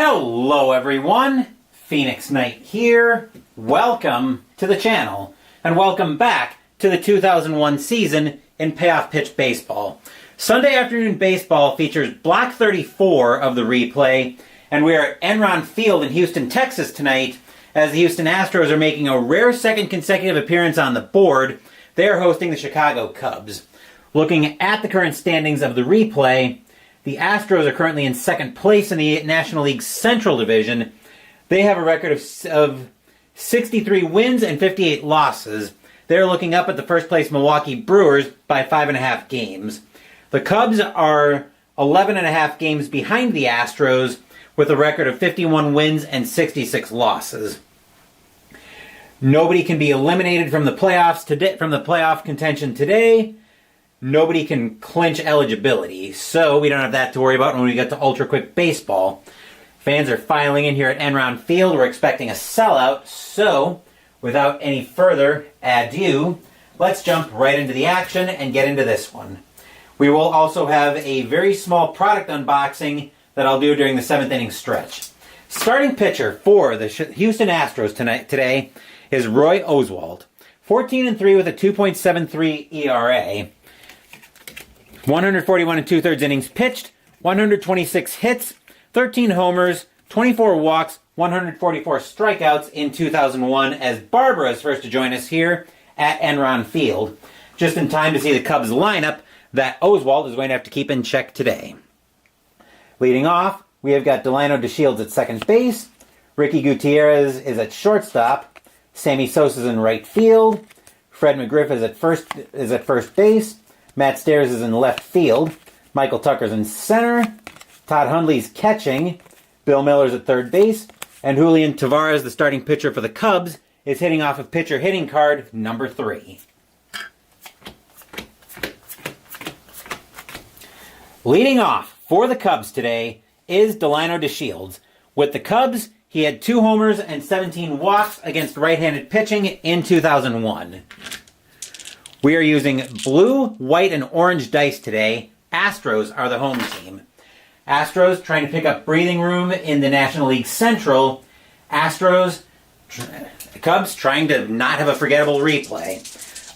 Hello everyone, Phoenix Knight here. Welcome to the channel, and welcome back to the 2001 season in Payoff Pitch Baseball. Sunday afternoon baseball features Block 34 of the replay, and we are at Enron Field in Houston, Texas tonight, as the Houston Astros are making a rare second consecutive appearance on the board. They are hosting the Chicago Cubs. Looking at the current standings of the replay, the Astros are currently in second place in the National League Central Division. They have a record of 63 wins and 58 losses. They're looking up at the first place Milwaukee Brewers by 5.5 games. The Cubs are 11.5 games behind the Astros with a record of 51 wins and 66 losses. Nobody can be eliminated from the playoffs today, from the playoff contention today. Nobody can clinch eligibility, so we don't have that to worry about when we get to Ultra Quick Baseball. Fans are filing in here at Enron Field. We're expecting a sellout, so without any further ado, let's jump right into the action and get into this one. We will also have a very small product unboxing that I'll do during the 7th inning stretch. Starting pitcher for the Houston Astros today is Roy Oswalt. 14-3 with a 2.73 ERA. 141 2/3 innings pitched, 126 hits, 13 homers, 24 walks, 144 strikeouts in 2001 as Barbara is first to join us here at Enron Field. Just in time to see the Cubs lineup that Oswalt is going to have to keep in check today. Leading off, we have got Delino DeShields at second base, Ricky Gutierrez is at shortstop, Sammy Sosa is in right field, Fred McGriff is at first base, Matt Stairs is in left field. Michael Tucker's in center. Todd Hundley's catching. Bill Miller's at third base. And Julian Tavares, the starting pitcher for the Cubs, is hitting off of pitcher hitting card number 3. Leading off for the Cubs today is Delino DeShields. With the Cubs, he had 2 homers and 17 walks against right-handed pitching in 2001. We are using blue, white, and orange dice today. Astros are the home team. Astros trying to pick up breathing room in the National League Central. Cubs trying to not have a forgettable replay.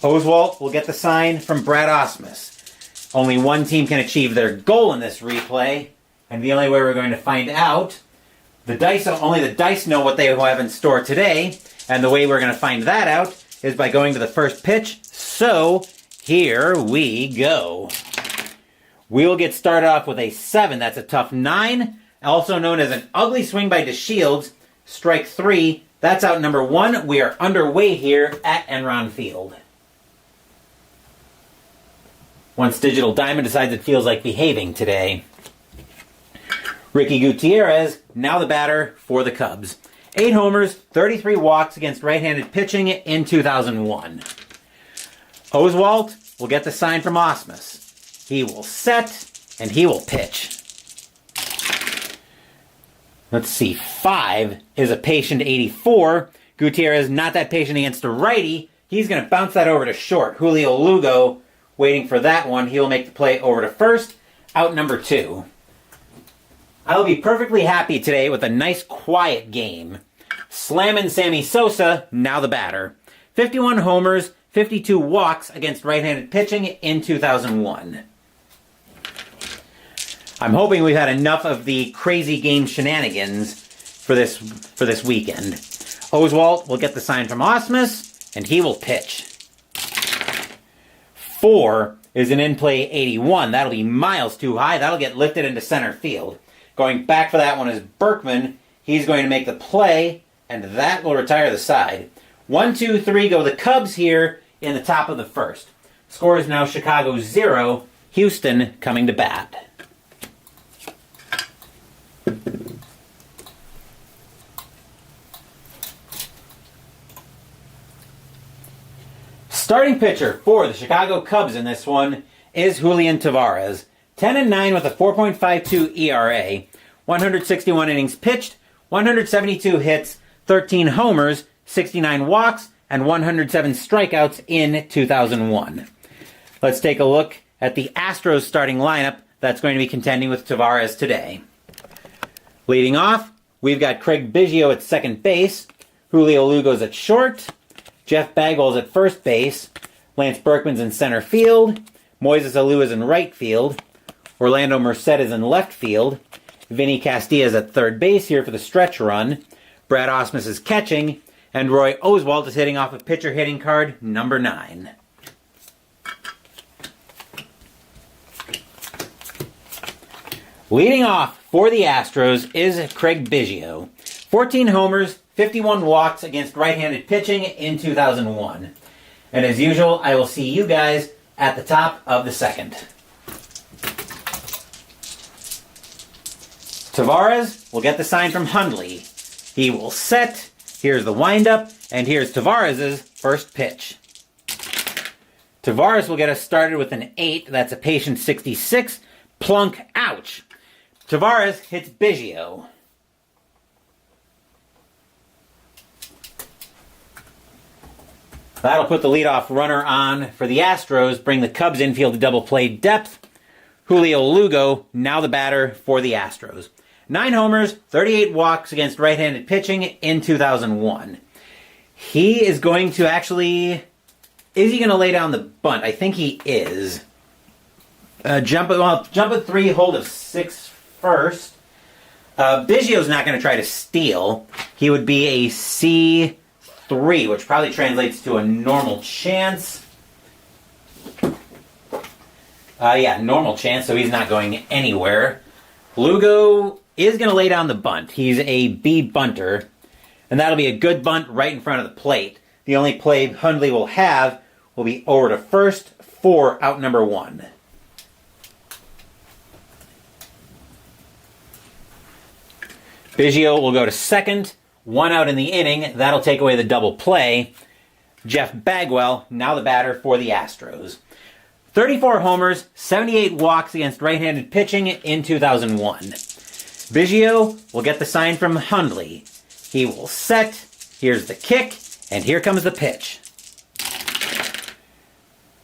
Oswalt will get the sign from Brad Ausmus. Only one team can achieve their goal in this replay, and the only way we're going to find out, only the dice know what they have in store today, and the way we're going to find that out is by going to the first pitch. So, here we go. We will get started off with a 7. That's a tough 9. Also known as an ugly swing by DeShields. Strike 3. That's out number 1. We are underway here at Enron Field. Once Digital Diamond decides it feels like behaving today. Ricky Gutierrez, now the batter for the Cubs. 8 homers, 33 walks against right-handed pitching in 2001. Oswalt will get the sign from Ausmus. He will set, and he will pitch. Let's see, 5 is a patient 84. Gutierrez not that patient against a righty. He's going to bounce that over to short. Julio Lugo waiting for that one. He'll make the play over to first. Out number 2. I'll be perfectly happy today with a nice quiet game. Slammin' Sammy Sosa, now the batter. 51 homers, 52 walks against right-handed pitching in 2001. I'm hoping we've had enough of the crazy game shenanigans for this weekend. Oswalt will get the sign from Ausmus, and he will pitch. 4 is an in-play 81. That'll be miles too high. That'll get lifted into center field. Going back for that one is Berkman. He's going to make the play, and that will retire the side. 1, 2, 3 go the Cubs here in the top of the first. Score is now Chicago 0, Houston coming to bat. Starting pitcher for the Chicago Cubs in this one is Julian Tavares. 10-9 with a 4.52 ERA. 161 innings pitched, 172 hits, 13 homers, 69 walks, and 107 strikeouts in 2001. Let's take a look at the Astros starting lineup that's going to be contending with Tavares today. Leading off, we've got Craig Biggio at second base, Julio Lugo's at short, Jeff Bagwell's at first base, Lance Berkman's in center field, Moises Alou is in right field, Orlando Merced is in left field, Vinny Castilla's at third base here for the stretch run, Brad Ausmus is catching, and Roy Oswalt is hitting off a pitcher hitting card number 9. Leading off for the Astros is Craig Biggio. 14 homers, 51 walks against right-handed pitching in 2001. And as usual, I will see you guys at the top of the second. Tavares will get the sign from Hundley. He will set. Here's the windup, and here's Tavares' first pitch. Tavares will get us started with an 8. That's a patient 66. Plunk, ouch. Tavares hits Biggio. That'll put the leadoff runner on for the Astros, bring the Cubs infield to double play depth. Julio Lugo, now the batter for the Astros. 9 homers, 38 walks against right-handed pitching in 2001. He is going to actually... Is he going to lay down the bunt? I think he is. Jump at 3, hold of 6 first. Biggio's not going to try to steal. He would be a C3, which probably translates to a normal chance. Normal chance, so he's not going anywhere. Lugo is going to lay down the bunt. He's a B bunter, and that'll be a good bunt right in front of the plate. The only play Hundley will have will be over to first for out number 1. Biggio will go to second, 1 out in the inning. That'll take away the double play. Jeff Bagwell, now the batter for the Astros. 34 homers, 78 walks against right-handed pitching in 2001. Biggio will get the sign from Hundley. He will set. Here's the kick, and here comes the pitch.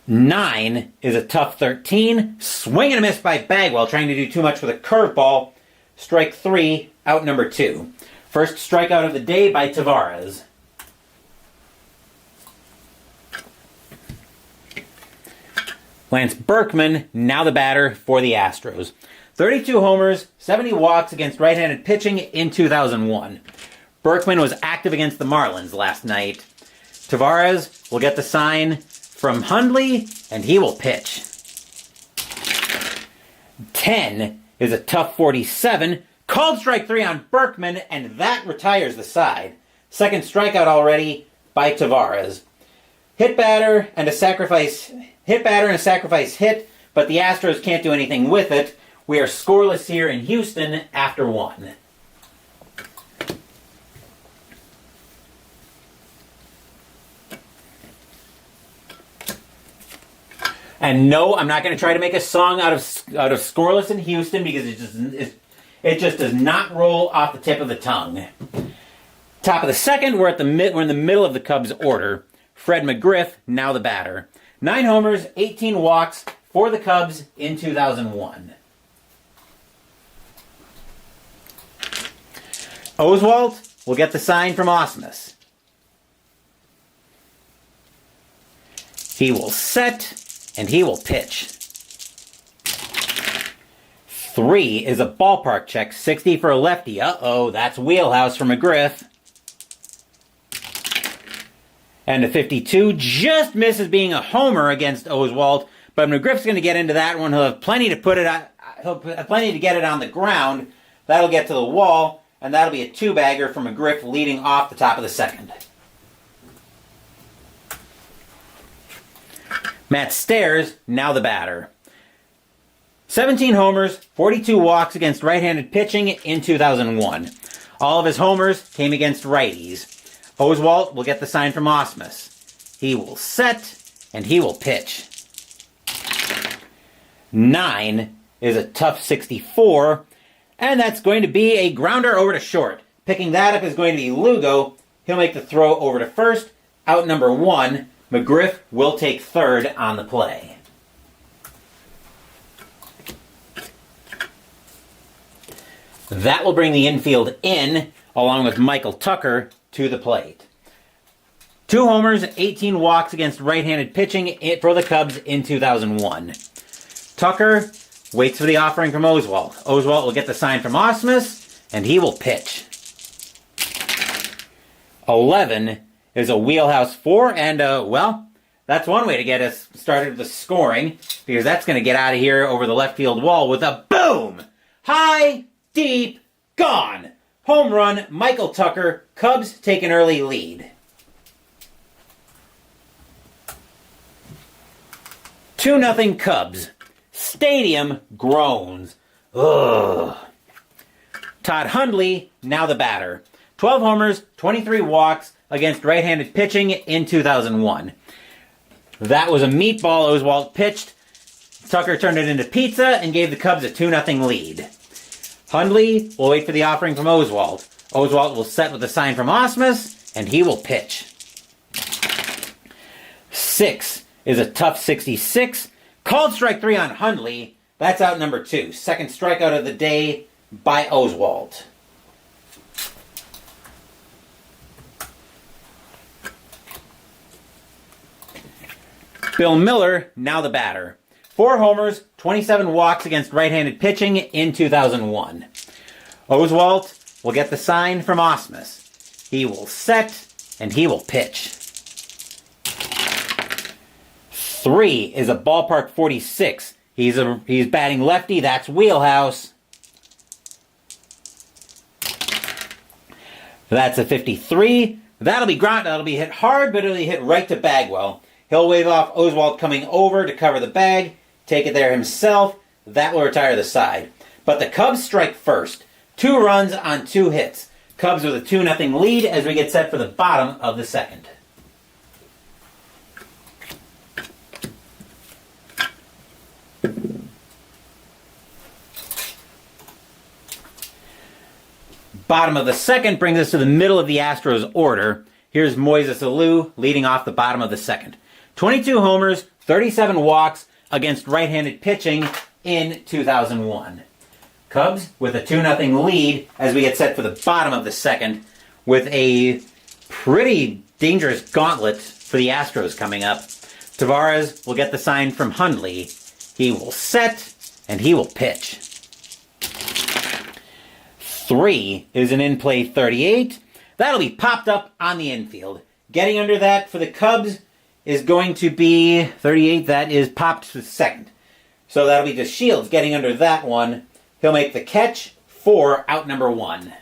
9 is a tough 13. Swing and a miss by Bagwell, trying to do too much with a curveball. Strike 3, out number 2. First strikeout of the day by Tavares. Lance Berkman, now the batter for the Astros. 32 homers, 70 walks against right-handed pitching in 2001. Berkman was active against the Marlins last night. Tavares will get the sign from Hundley, and he will pitch. 10 is a tough 47. Called strike 3 on Berkman, and that retires the side. Second strikeout already by Tavares. Hit batter and a sacrifice hit, but the Astros can't do anything with it. We are scoreless here in Houston after 1. And no, I'm not going to try to make a song out of scoreless in Houston because it just does not roll off the tip of the tongue. Top of the second, we're in the middle of the Cubs order. Fred McGriff, now the batter. 9 homers, 18 walks for the Cubs in 2001. Oswalt will get the sign from Ausmus. He will set, and he will pitch. 3 is a ballpark check, 60 for a lefty. Uh-oh, that's wheelhouse for McGriff. And a 52 just misses being a homer against Oswalt, but McGriff's going to get into that one. He'll have plenty to get it on the ground. That'll get to the wall, and that'll be a 2-bagger for McGriff leading off the top of the second. Matt Stairs, now the batter. 17 homers, 42 walks against right-handed pitching in 2001. All of his homers came against righties. Oswalt will get the sign from Ausmus. He will set, and he will pitch. 9 is a tough 64, and that's going to be a grounder over to short. Picking that up is going to be Lugo. He'll make the throw over to first. Out number 1, McGriff will take third on the play. That will bring the infield in, along with Michael Tucker to the plate. 2 homers, 18 walks against right-handed pitching for the Cubs in 2001. Tucker waits for the offering from Oswalt. Oswalt will get the sign from Ausmus, and he will pitch. 11 is a wheelhouse 4, and, well, that's one way to get us started with the scoring, because that's going to get out of here over the left field wall with a boom! High, deep, gone! Home run, Michael Tucker. Cubs take an early lead. 2-0 Cubs. Stadium groans. Ugh. Todd Hundley, now the batter. 12 homers, 23 walks against right-handed pitching in 2001. That was a meatball Oswalt pitched. Tucker turned it into pizza and gave the Cubs a 2-0 lead. Hundley will wait for the offering from Oswalt. Oswalt will set with a sign from Ausmus, and he will pitch. 6 is a tough 66. Called strike 3 on Hundley. That's out number 2. Second strikeout of the day by Oswalt. Bill Miller, now the batter. 4 homers, 27 walks against right-handed pitching in 2001. Oswalt will get the sign from Ausmus. He will set, and he will pitch. 3 is a ballpark 46. He's batting lefty. That's wheelhouse. That's a 53. That'll be hit hard, but it'll be hit right to Bagwell. He'll wave off Oswalt coming over to cover the bag, take it there himself. That will retire the side. But the Cubs strike first. 2 runs on 2 hits. Cubs with a 2-0 lead as we get set for the bottom of the second. Bottom of the second brings us to the middle of the Astros order. Here's Moises Alou leading off the bottom of the second. 22 homers, 37 walks against right-handed pitching in 2001. Cubs with a 2-0 lead as we get set for the bottom of the second with a pretty dangerous gauntlet for the Astros coming up. Tavares will get the sign from Hundley. He will set, and he will pitch. 3 is an in-play 38. That'll be popped up on the infield. Getting under that for the Cubs is going to be 38. That is popped to second. So that'll be just Shields getting under that one. He'll make the catch for out number 1.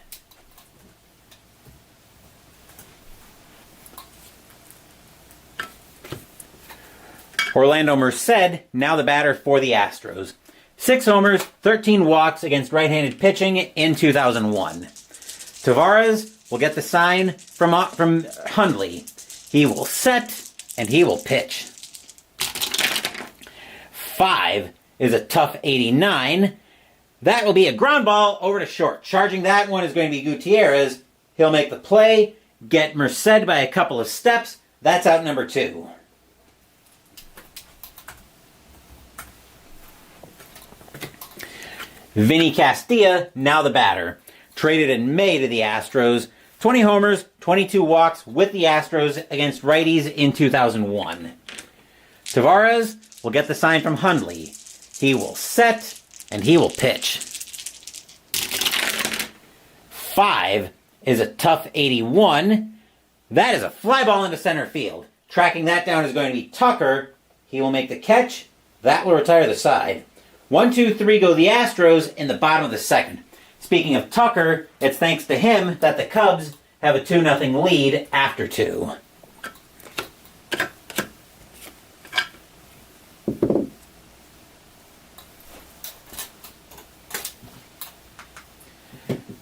Orlando Merced, now the batter for the Astros. 6 homers, 13 walks against right-handed pitching in 2001. Tavares will get the sign from Hundley. He will set, and he will pitch. 5 is a tough 89. That will be a ground ball over to short. Charging that one is going to be Gutierrez. He'll make the play, get Merced by a couple of steps. That's out number 2. Vinny Castilla, now the batter. Traded in May to the Astros. 20 homers, 22 walks with the Astros against righties in 2001. Tavares will get the sign from Hundley. He will set, and he will pitch. 5 is a tough 81. That is a fly ball into center field. Tracking that down is going to be Tucker. He will make the catch. That will retire the side. 1, 2, 3 go the Astros in the bottom of the second. Speaking of Tucker, it's thanks to him that the Cubs have a 2-0 lead after 2.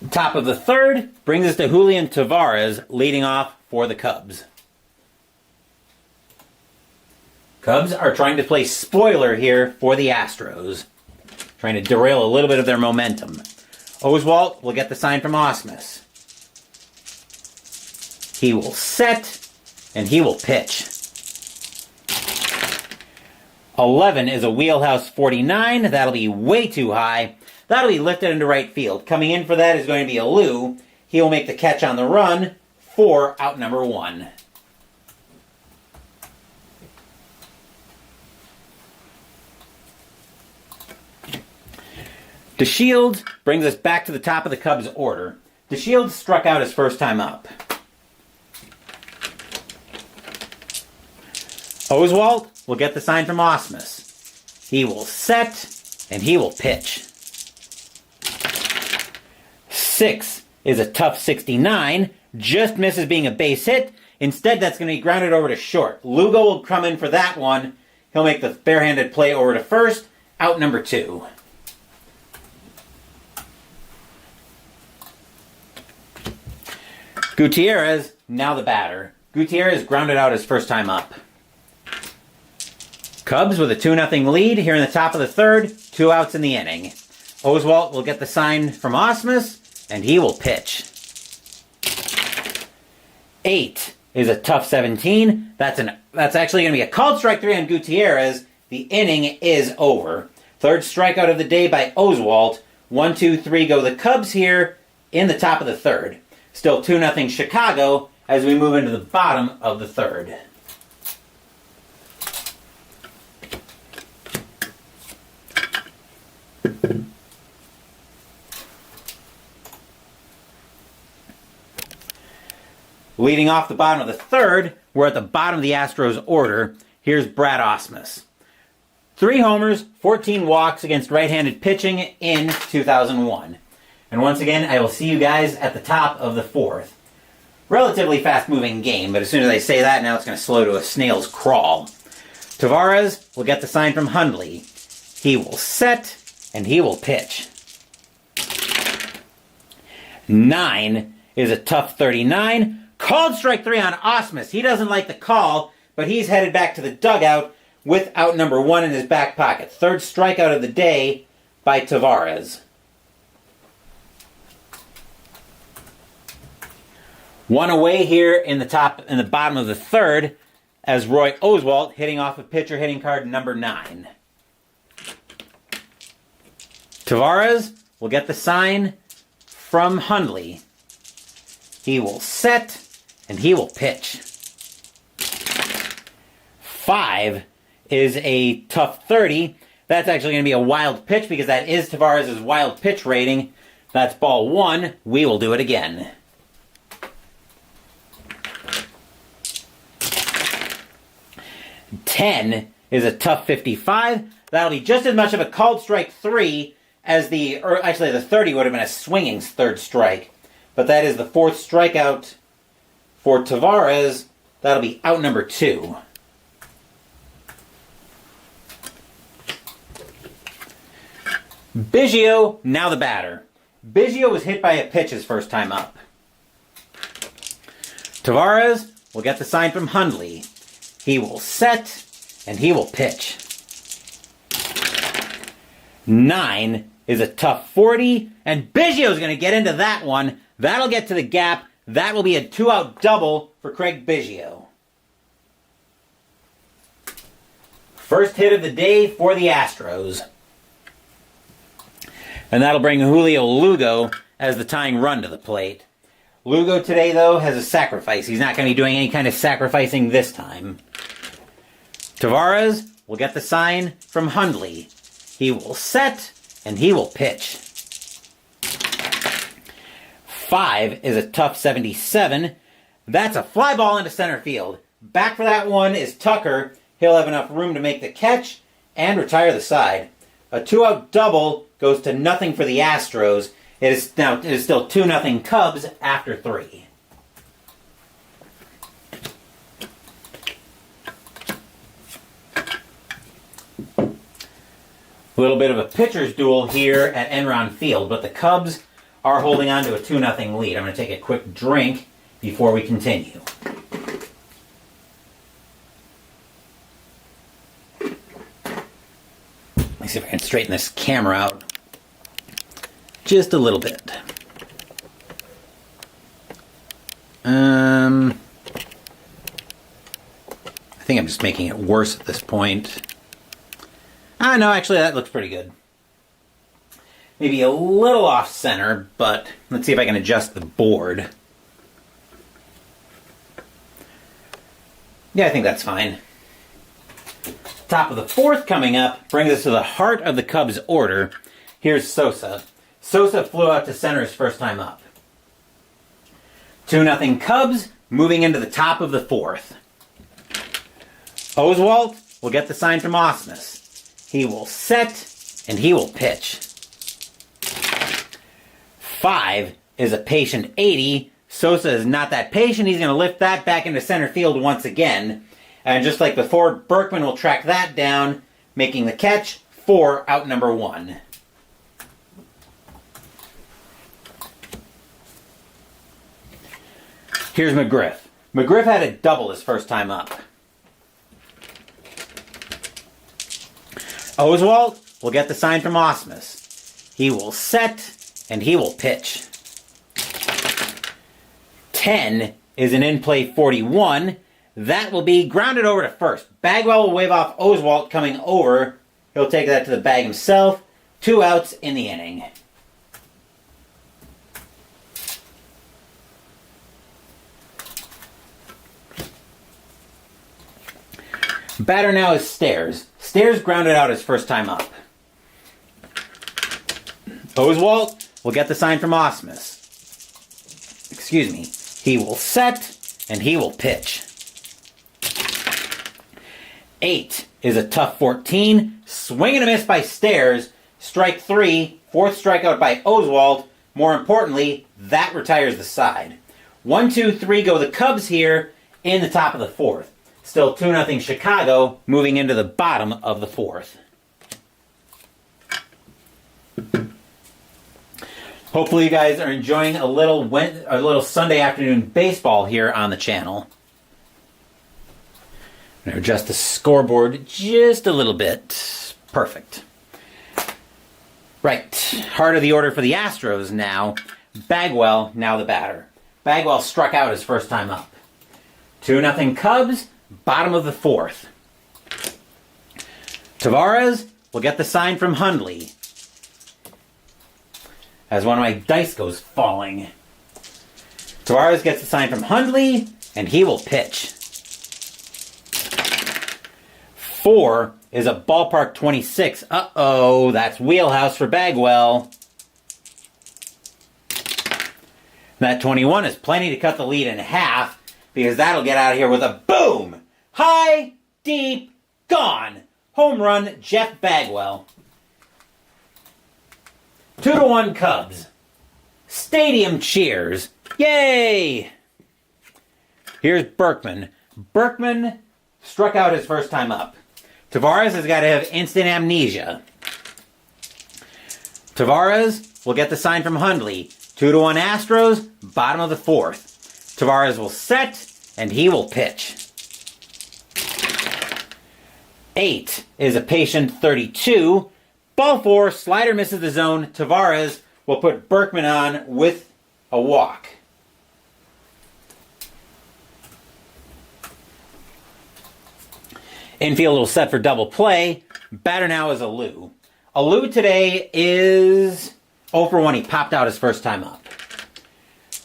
Top of the third brings us to Julian Tavares leading off for the Cubs. Cubs are trying to play spoiler here for the Astros. Trying to derail a little bit of their momentum. Oswalt will get the sign from Ausmus. He will set, and he will pitch. 11 is a wheelhouse 49. That'll be way too high. That'll be lifted into right field. Coming in for that is going to be HOU. He will make the catch on the run for out number 1. DeShields brings us back to the top of the Cubs order. DeShields struck out his first time up. Oswalt will get the sign from Ausmus. He will set, and he will pitch. 6 is a tough 69. Just misses being a base hit. Instead, that's going to be grounded over to short. Lugo will come in for that one. He'll make the barehanded play over to first. Out number 2. Gutierrez, now the batter. Gutierrez grounded out his first time up. Cubs with a 2-0 lead here in the top of the third. 2 outs in the inning. Oswalt will get the sign from Ausmus, and he will pitch. 8 is a tough 17. That's actually going to be a called strike 3 on Gutierrez. The inning is over. Third strikeout of the day by Oswalt. 1, 2, 3 go the Cubs here in the top of the third. Still 2-0 Chicago as we move into the bottom of the third. Leading off the bottom of the third, we're at the bottom of the Astros order. Here's Brad Ausmus. 3 homers, 14 walks against right-handed pitching in 2001. And once again, I will see you guys at the top of the fourth. Relatively fast-moving game, but as soon as I say that, now it's going to slow to a snail's crawl. Tavares will get the sign from Hundley. He will set, and he will pitch. 9 is a tough 39. Called strike 3 on Ausmus. He doesn't like the call, but he's headed back to the dugout with out number 1 in his back pocket. Third strikeout of the day by Tavares. 1 away here in the bottom of the third as Roy Oswalt hitting off a pitcher hitting card number 9. Tavares will get the sign from Hundley. He will set, and he will pitch. 5 is a tough 30. That's actually going to be a wild pitch because that is Tavares' wild pitch rating. That's ball 1. We will do it again. 10 is a tough 55. That'll be just as much of a called strike 3 as the 30 would have been a swinging third strike. But that is the 4th strikeout for Tavares. That'll be out number 2. Biggio, now the batter. Biggio was hit by a pitch his first time up. Tavares will get the sign from Hundley. He will set, and he will pitch. 9 is a tough 40, and Biggio's going to get into that one. That'll get to the gap. That will be a 2-out double for Craig Biggio. First hit of the day for the Astros. And that'll bring Julio Lugo as the tying run to the plate. Lugo today, though, has a sacrifice. He's not going to be doing any kind of sacrificing this time. Tavares will get the sign from Hundley. He will set, and he will pitch. 5 is a tough 77. That's a fly ball into center field. Back for that one is Tucker. He'll have enough room to make the catch and retire the side. A 2-out double goes to nothing for the Astros. It is still 2-0 Cubs after 3. A little bit of a pitcher's duel here at Enron Field, but the Cubs are holding on to a 2-0 lead. I'm going to take a quick drink before we continue. Let me see if I can straighten this camera out just a little bit. I think I'm just making it worse at this point. No, actually that looks pretty good. Maybe a little off center, but let's see if I can adjust the board. Yeah, I think that's fine. Top of the fourth coming up brings us to the heart of the Cubs order. Here's Sosa. Sosa flew out to center his first time up. 2-0 Cubs, moving into the top of the fourth. Oswalt will get the sign from Ausmus. He will set, and he will pitch. 5 is a patient 80. Sosa is not that patient. He's going to lift that back into center field once again. And just like before, Berkman will track that down, making the catch for out number 1. Here's McGriff. McGriff had a double his first time up. Oswalt will get the sign from Ausmus. He will set, and he will pitch. 10 is an in-play 41. That will be grounded over to first. Bagwell will wave off Oswalt coming over. He'll take that to the bag himself. 2 outs in the inning. Batter now is Stairs. Stairs grounded out his first time up. Oswalt will get the sign from Ausmus. Excuse me. He will set, and he will pitch. 8 is a tough 14. Swing and a miss by Stairs. Strike 3. Fourth strikeout by Oswalt. More importantly, that retires the side. 1, 2, 3 go the Cubs here in the top of the fourth. Still 2-0 Chicago, moving into the bottom of the fourth. Hopefully you guys are enjoying a little Sunday afternoon baseball here on the channel. I'm going to adjust the scoreboard just a little bit. Perfect. Right, heart of the order for the Astros now. Bagwell, now the batter. Bagwell struck out his first time up. 2-0 Cubs. Bottom of the fourth. Tavares will get the sign from Hundley. As one of my dice goes falling. Tavares gets the sign from Hundley, and he will pitch. 4 is a ballpark 26. Uh-oh, that's wheelhouse for Bagwell. That 21 is plenty to cut the lead in half, because that'll get out of here with a boom! High, deep, gone! Home run, Jeff Bagwell. 2-1 Cubs. Stadium cheers. Yay! Here's Berkman. Berkman struck out his first time up. Tavares has got to have instant amnesia. Tavares will get the sign from Hundley. 2-1 Astros, bottom of the fourth. Tavares will set, and he will pitch. 8 is a patient 32. Ball 4, slider misses the zone. Tavares will put Berkman on with a walk. Infield will set for double play. Batter now is HOU. HOU today is 0 for 1. He popped out his first time up.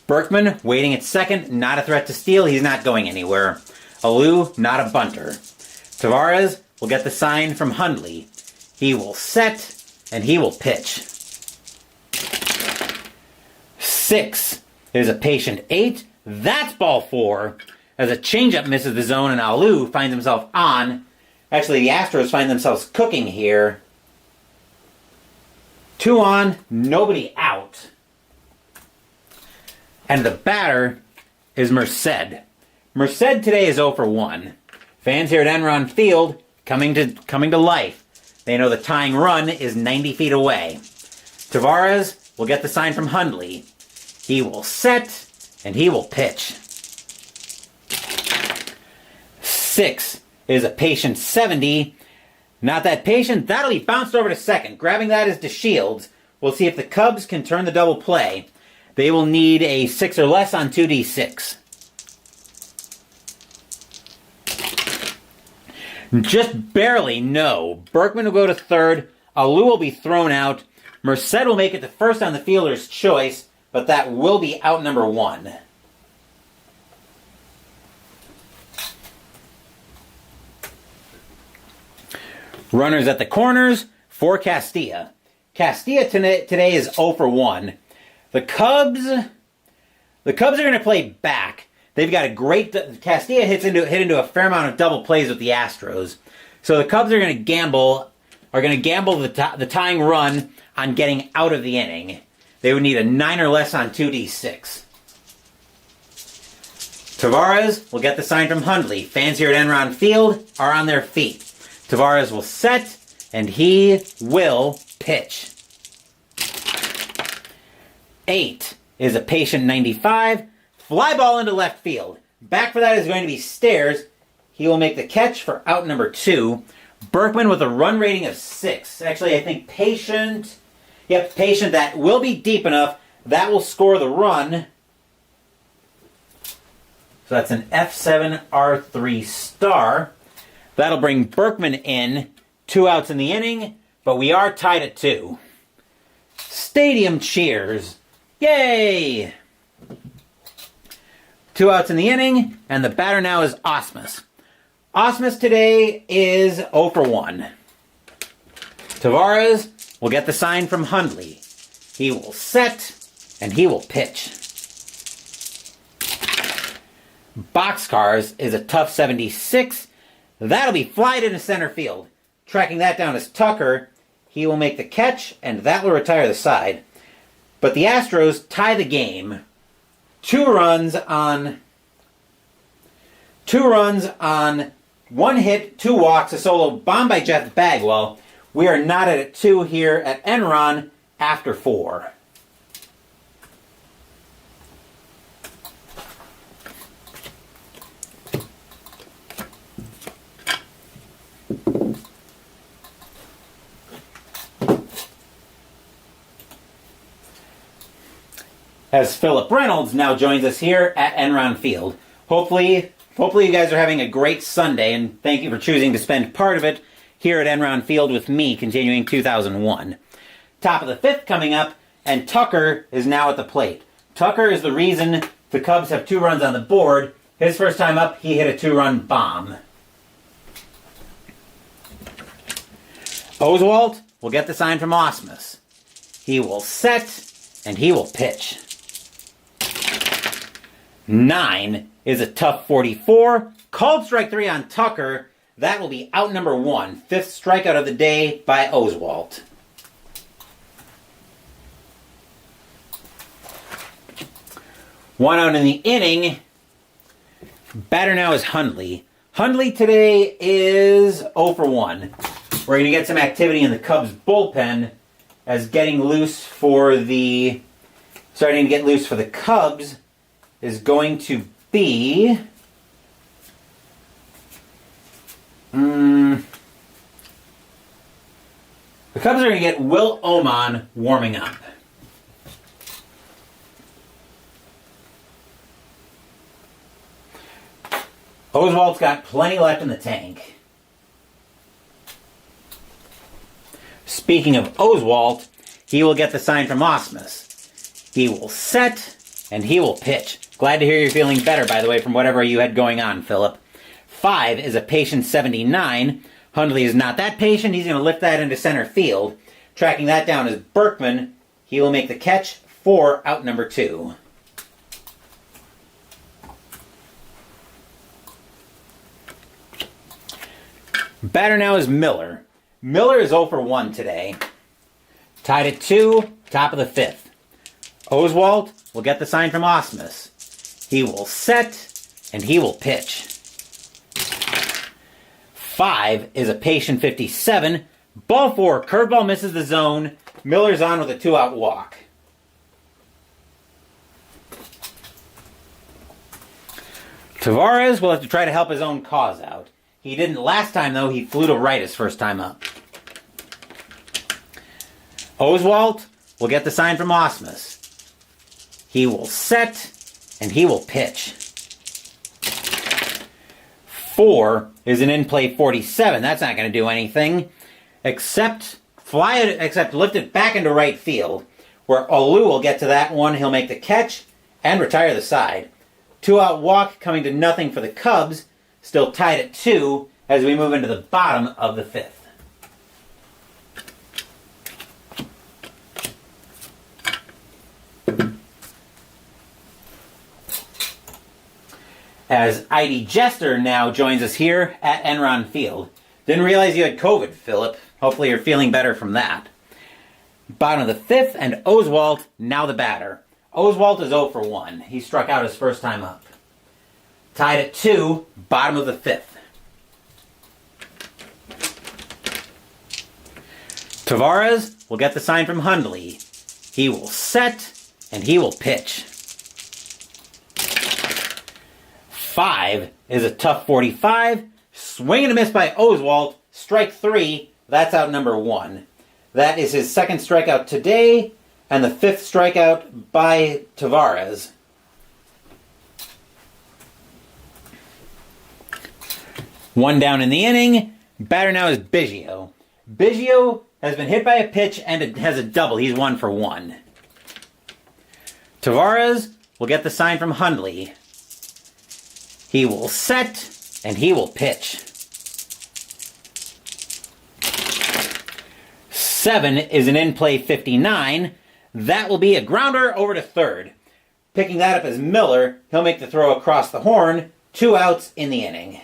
Berkman waiting at second. Not a threat to steal. He's not going anywhere. HOU, not a bunter. Tavares will get the sign from Hundley. He will set, and he will pitch. 6 is a patient 8. That's ball 4. As a changeup misses the zone, and HOU finds himself on. Actually, the Astros find themselves cooking here. 2 on, nobody out. And the batter is Merced. Merced today is 0 for 1. Fans here at Enron Field coming to life. They know the tying run is 90 feet away. Tavares will get the sign from Hundley. He will set, and he will pitch. 6 is a patient 70. Not that patient. That'll be bounced over to second. Grabbing that is DeShields. We'll see if the Cubs can turn the double play. They will need a 6 or less on 2D6. Just barely, no. Berkman will go to third. HOU will be thrown out. Merced will make it to first on the fielder's choice, but that will be out number 1. Runners at the corners for Castilla. Castilla today is 0 for 1. The Cubs are going to play back. They've got a great... Castilla hit into a fair amount of double plays with the Astros. So the Cubs are going to gamble the tying run on getting out of the inning. They would need a 9 or less on 2D6. Tavares will get the sign from Hundley. Fans here at Enron Field are on their feet. Tavares will set, and he will pitch. 8 is a patient 95. Fly ball into left field. Back for that is going to be Stairs. He will make the catch for out number 2. Berkman with a run rating of 6. Actually, I think patient. Yep, patient. That will be deep enough. That will score the run. So that's an F7 R3 star. That'll bring Berkman in. 2 outs in the inning, but we are tied at 2. Stadium cheers. Yay! 2 outs in the inning, and the batter now is Osmus. Osmus today is 0 for 1. Tavares will get the sign from Hundley. He will set, and he will pitch. Boxcars is a tough 76. That'll be flied into center field. Tracking that down is Tucker. He will make the catch, and that will retire the side. But the Astros tie the game. 2 runs on 1 hit, 2 walks, a solo bomb by Jeff Bagwell. We are knotted at 2 here at Enron after 4. As Philip Reynolds now joins us here at Enron Field. Hopefully you guys are having a great Sunday, and thank you for choosing to spend part of it here at Enron Field with me, continuing 2001. Top of the 5th coming up, and Tucker is now at the plate. Tucker is the reason the Cubs have 2 runs on the board. His first time up, he hit a 2-run bomb. Oswalt will get the sign from Osmus. He will set, and he will pitch. 9 is a tough 44. Called strike 3 on Tucker. That will be out number 1. 5th strikeout of the day by Oswalt. One out in the inning. Batter now is Hundley. Hundley today is 0 for 1. We're going to get some activity in the Cubs bullpen as starting to get loose for the Cubs is going to be the Cubs are going to get Will Oman warming up. Oswalt's got plenty left in the tank. Speaking of Oswalt, he will get the sign from Osmus. He will set, and he will pitch. Glad to hear you're feeling better, by the way, from whatever you had going on, Philip. 5 is a patient 79. Hundley is not that patient. He's going to lift that into center field. Tracking that down is Berkman. He will make the catch for out number 2. Batter now is Miller. Miller is 0 for 1 today. Tied at 2, top of the 5th. Oswalt will get the sign from Osmus. He will set, and he will pitch. 5 is a patient 57. Ball 4, curveball misses the zone. Miller's on with a 2-out walk. Tavares will have to try to help his own cause out. He didn't last time, though. He flew to right his first time up. Oswalt will get the sign from Osmus. He will set, and he will pitch. 4 is an in-play 47. That's not going to do anything except lift it back into right field, where HOU will get to that one. He'll make the catch and retire the side. 2-out walk coming to nothing for the Cubs, still tied at 2 as we move into the bottom of the 5th. As ID Jester now joins us here at Enron Field. Didn't realize you had COVID, Philip. Hopefully you're feeling better from that. Bottom of the 5th, and Oswalt now the batter. Oswalt is 0 for 1. He struck out his first time up. Tied at 2, bottom of the 5th. Tavares will get the sign from Hundley. He will set, and he will pitch. 5 is a tough 45. Swing and a miss by Oswalt. Strike 3. That's out number 1. That is his second strikeout today, and the 5th strikeout by Tavares. One down in the inning. Batter now is Biggio. Biggio has been hit by a pitch and it has a double. He's 1 for 1. Tavares will get the sign from Hundley. He will set, and he will pitch. 7 is an in-play 59. That will be a grounder over to third. Picking that up is Miller. He'll make the throw across the horn. 2 outs in the inning.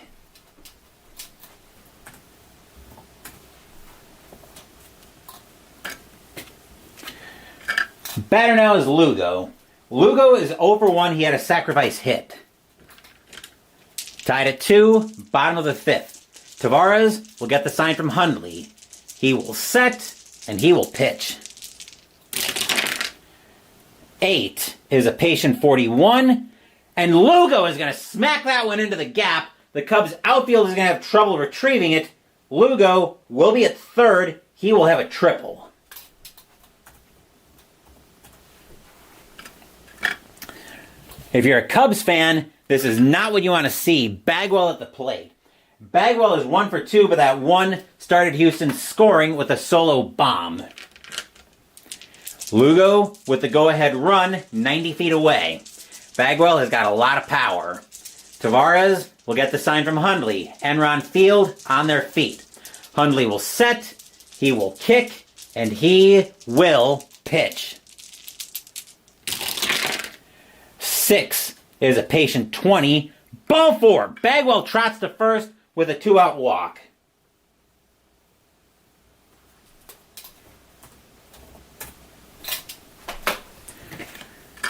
Batter now is Lugo. Lugo is 0 for 1. He had a sacrifice hit. Tied at 2, bottom of the 5th. Tavares will get the sign from Hundley. He will set, and he will pitch. 8 is a patient 41, and Lugo is going to smack that one into the gap. The Cubs outfield is going to have trouble retrieving it. Lugo will be at third. He will have a triple. If you're a Cubs fan, this is not what you want to see. Bagwell at the plate. Bagwell is 1 for 2, but that one started Houston scoring with a solo bomb. Lugo with the go-ahead run 90 feet away. Bagwell has got a lot of power. Tavares will get the sign from Hundley. Enron Field on their feet. Hundley will set, he will kick, and he will pitch. 6 is a patient 20. Ball 4. Bagwell trots to first with a 2-out walk.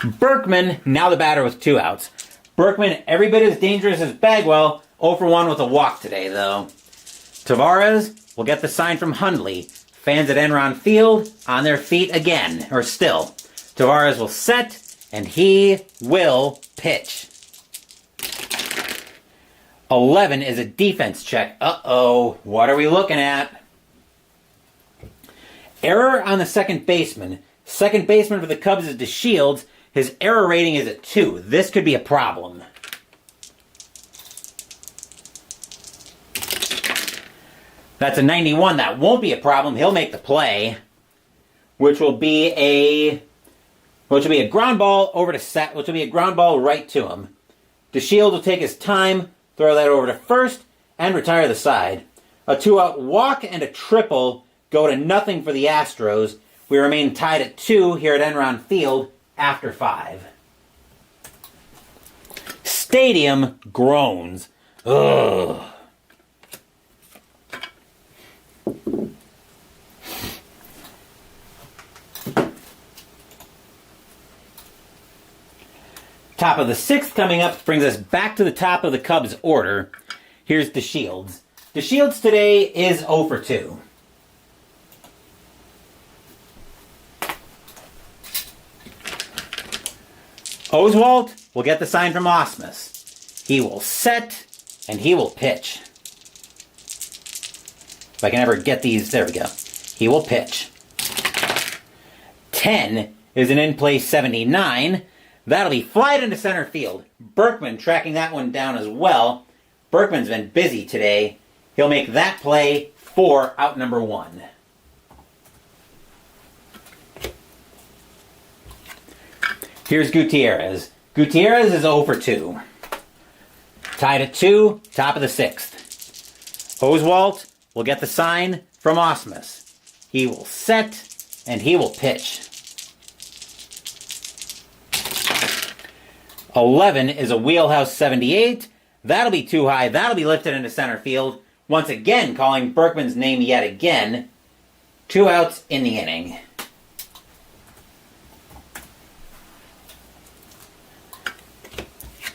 Berkman, now the batter with 2 outs. Berkman, every bit as dangerous as Bagwell, 0 for 1 with a walk today, though. Tavares will get the sign from Hundley. Fans at Enron Field on their feet again, or still. Tavares will set, and he will pitch. 11 is a defense check. Uh-oh, what are we looking at? Error on the second baseman. Second baseman for the Cubs is DeShields. His error rating is at 2. This could be a problem. That's a 91. That won't be a problem. He'll make the play, which will be a ground ball over to set, which will be a ground ball right to him. DeShields will take his time, throw that over to first, and retire the side. A 2-out walk and a triple go to nothing for the Astros. We remain tied at 2 here at Enron Field after 5. Stadium groans. Ugh. Top of the 6th coming up brings us back to the top of the Cubs order. Here's DeShields. DeShields today is 0 for 2. Oswalt will get the sign from Osmus. He will set, and he will pitch. If I can ever get these, there we go. He will pitch. 10 is an in-play 79. That'll be flied into center field. Berkman tracking that one down as well. Berkman's been busy today. He'll make that play for out number 1. Here's Gutierrez. Gutierrez is 0 for 2. Tied at 2, top of the 6th. Oswalt will get the sign from Osmus. He will set, and he will pitch. 11 is a wheelhouse 78. That'll be too high. That'll be lifted into center field. Once again, calling Berkman's name yet again. 2 outs in the inning.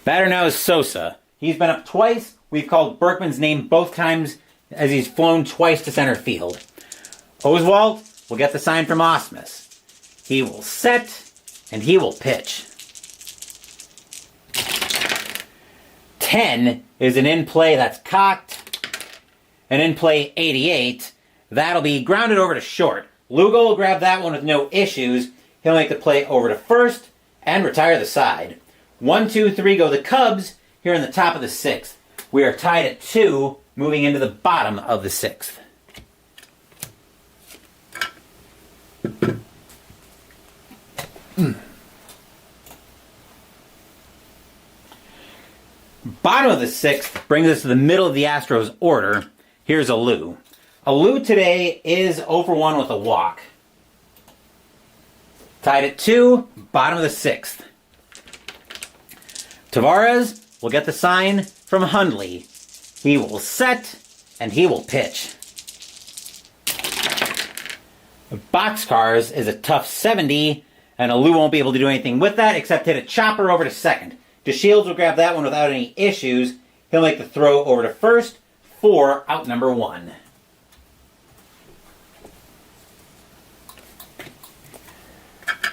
Batter now is Sosa. He's been up twice. We've called Berkman's name both times as he's flown twice to center field. Oswalt will get the sign from Osmus. He will set, and he will pitch. 10 is an in-play that's cocked. An in-play 88. That'll be grounded over to short. Lugo will grab that one with no issues. He'll make the play over to first and retire the side. 1, 2, 3 go the Cubs here in the top of the 6th. We are tied at 2, moving into the bottom of the 6th. Bottom of the 6th brings us to the middle of the Astros order. Here's HOU. HOU today is 0 for 1 with a walk. Tied at 2, bottom of the 6th. Tavares will get the sign from Hundley. He will set, and he will pitch. Boxcars is a tough 70, and HOU won't be able to do anything with that except hit a chopper over to second. DeShields will grab that one without any issues. He'll make the throw over to first for out number 1.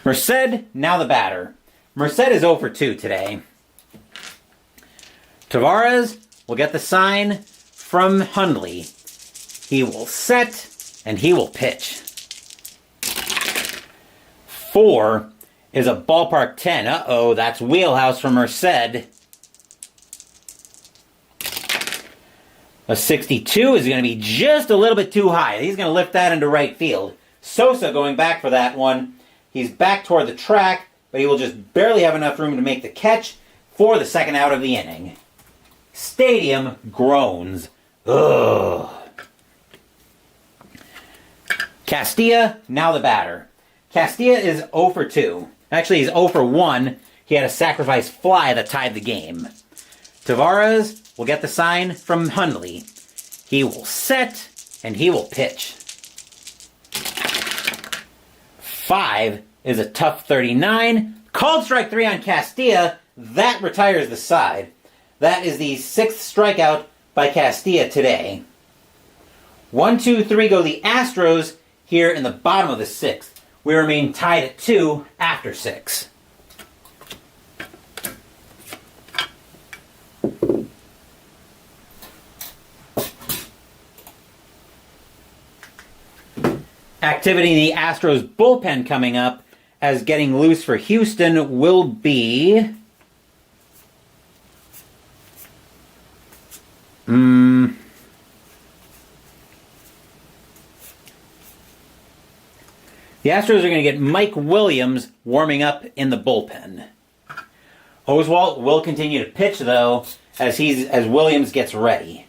Merced, now the batter. Merced is 0 for 2 today. Tavares will get the sign from Hundley. He will set, and he will pitch. 4 is a ballpark 10. Uh-oh, that's wheelhouse from Merced. A 62 is going to be just a little bit too high. He's going to lift that into right field. Sosa going back for that one. He's back toward the track, but he will just barely have enough room to make the catch for the second out of the inning. Stadium groans. Ugh. Castilla, now the batter. Castilla is 0 for 2. Actually, he's 0 for 1. He had a sacrifice fly that tied the game. Tavares will get the sign from Hundley. He will set, and he will pitch. 5 is a tough 39. Called strike 3 on Castilla. That retires the side. That is the 6th strikeout by Castilla today. 1, 2, 3 go the Astros here in the bottom of the 6th. We remain tied at 2 after 6. Activity in the Astros bullpen coming up as getting loose for Houston will be... The Astros are going to get Mike Williams warming up in the bullpen. Oswalt will continue to pitch, though, as Williams gets ready.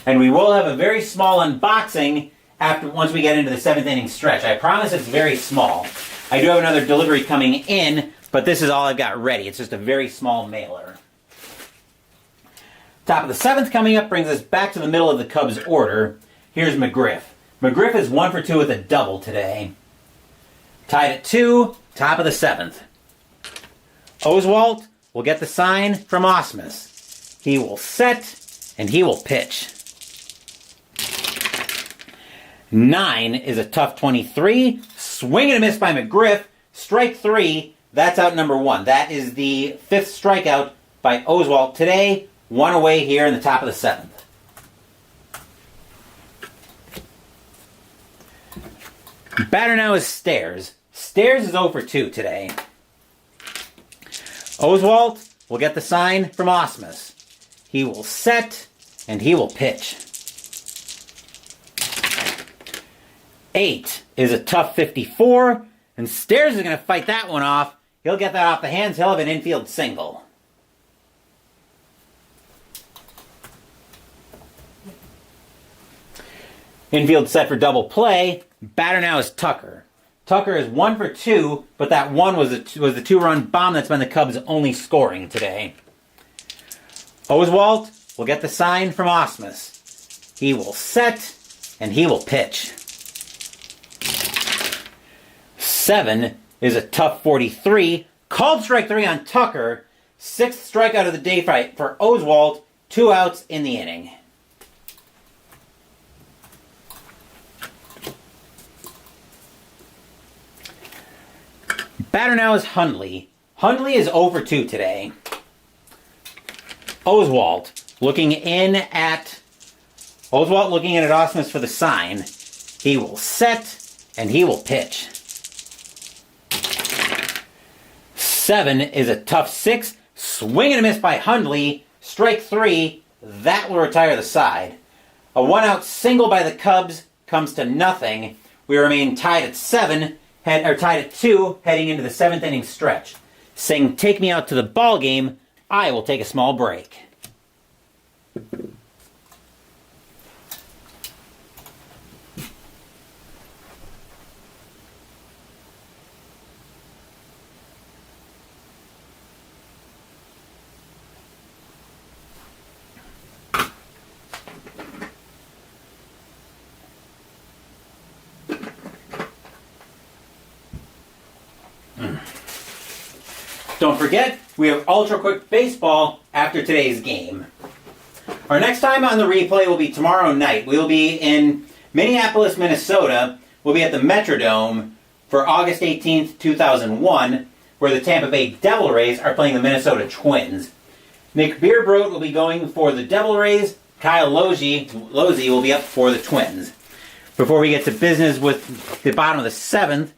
And we will have a very small unboxing once we get into the 7th inning stretch. I promise it's very small. I do have another delivery coming in, but this is all I've got ready. It's just a very small mailer. Top of the 7th coming up brings us back to the middle of the Cubs order. Here's McGriff. McGriff is 1 for 2 with a double today. Tied at 2, top of the 7th. Oswalt will get the sign from Osmus. He will set, and he will pitch. 9 is a tough 23. Swing and a miss by McGriff. Strike 3. That's out number 1. That is the 5th strikeout by Oswalt today. 1 away here in the top of the 7th. Batter now is Stairs. Stairs is 0 for 2 today. Oswalt will get the sign from Ausmus. He will set, and he will pitch. 8 is a tough 54, and Stairs is going to fight that one off. He'll get that off the hands. He'll have an infield single. Infield set for double play. Batter now is Tucker. Tucker is 1 for 2, but that one was the 2-run bomb that's been the Cubs' only scoring today. Oswalt will get the sign from Ausmus. He will set, and he will pitch. 7 is a tough 43. Called strike 3 on Tucker. 6th strikeout of the day for Oswalt. 2 outs in the inning. Batter now is Hundley. Hundley is 0 for 2 today. Oswalt looking at Ausmus for the sign. He will set, and he will pitch. 7 is a tough 6. Swing and a miss by Hundley. Strike 3. That will retire the side. A 1-out single by the Cubs comes to nothing. We remain tied at 7. Tied at 2, heading into the 7th inning stretch. Saying, take me out to the ball game, I will take a small break. Don't forget, we have Ultra Quick Baseball after today's game. Our next time on the replay will be tomorrow night. We'll be in Minneapolis, Minnesota. We'll be at the Metrodome for August 18th, 2001, where the Tampa Bay Devil Rays are playing the Minnesota Twins. Nick Beerbrot will be going for the Devil Rays. Kyle Lozzi will be up for the Twins. Before we get to business with the bottom of the 7th,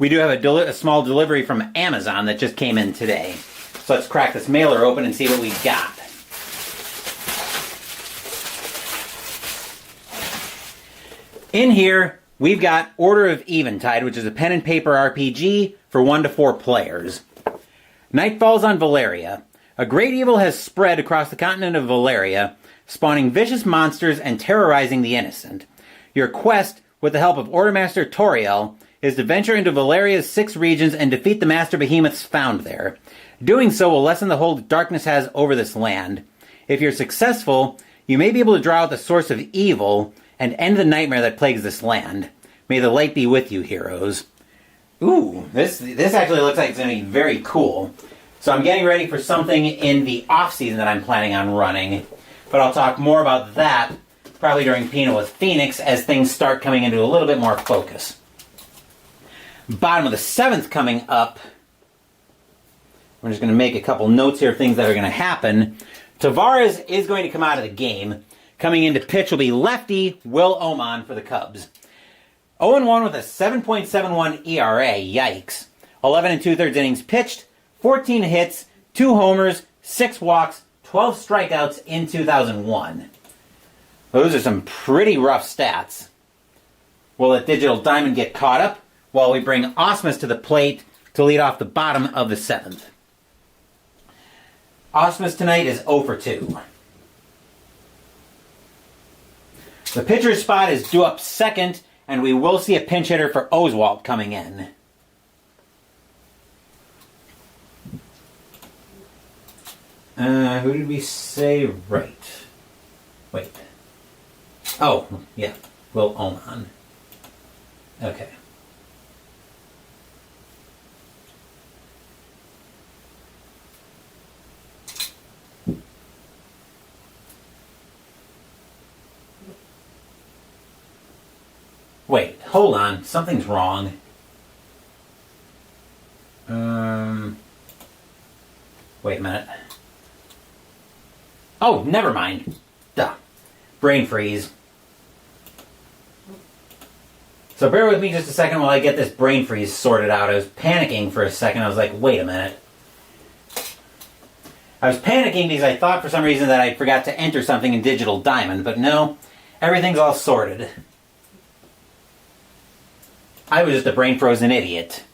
we do have a small delivery from Amazon that just came in today. So let's crack this mailer open and see what we got. In here, we've got Order of Eventide, which is a pen and paper RPG for 1 to 4 players. Night falls on Valeria. A great evil has spread across the continent of Valeria, spawning vicious monsters and terrorizing the innocent. Your quest, with the help of Ordermaster Toriel, is to venture into Valeria's 6 regions and defeat the master behemoths found there. Doing so will lessen the hold darkness has over this land. If you're successful, you may be able to draw out the source of evil and end the nightmare that plagues this land. May the light be with you, heroes. Ooh, this actually looks like it's going to be very cool. So I'm getting ready for something in the off-season that I'm planning on running. But I'll talk more about that probably during Pinot with Phoenix as things start coming into a little bit more focus. Bottom of the 7th coming up. We're just going to make a couple notes here of things that are going to happen. Tavares is going to come out of the game. Coming in to pitch will be lefty Will Oman for the Cubs. 0-1 with a 7.71 ERA. Yikes. 11 2/3 innings pitched, 14 hits, 2 homers, 6 walks, 12 strikeouts in 2001. Those are some pretty rough stats. We'll let Digital Diamond get caught up while we bring Ausmus to the plate to lead off the bottom of the 7th. Ausmus tonight is 0 for 2. The pitcher's spot is due up second, and we will see a pinch hitter for Oswalt coming in. Who did we say right? Wait. Oh, yeah. Will Oman. Okay. Wait, hold on. Something's wrong. Wait a minute. Oh, never mind. Duh. Brain freeze. So bear with me just a second while I get this brain freeze sorted out. I was panicking for a second. I was like, wait a minute. I was panicking because I thought for some reason that I forgot to enter something in Digital Diamond, but no, everything's all sorted. I was just a brain-frozen idiot.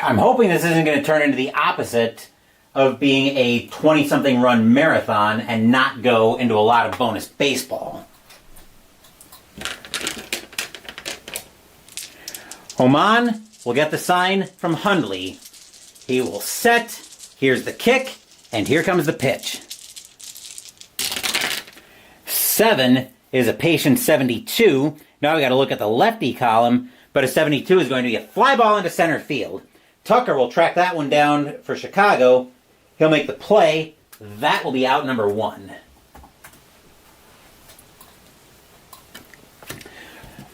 I'm hoping this isn't going to turn into the opposite of being a 20-something run marathon and not go into a lot of bonus baseball. Oman will get the sign from Hundley. He will set. Here's the kick, and here comes the pitch. 7 is a patient 72. Now we got to look at the lefty column, but a 72 is going to be a fly ball into center field. Tucker will track that one down for Chicago. He'll make the play. That will be out number 1.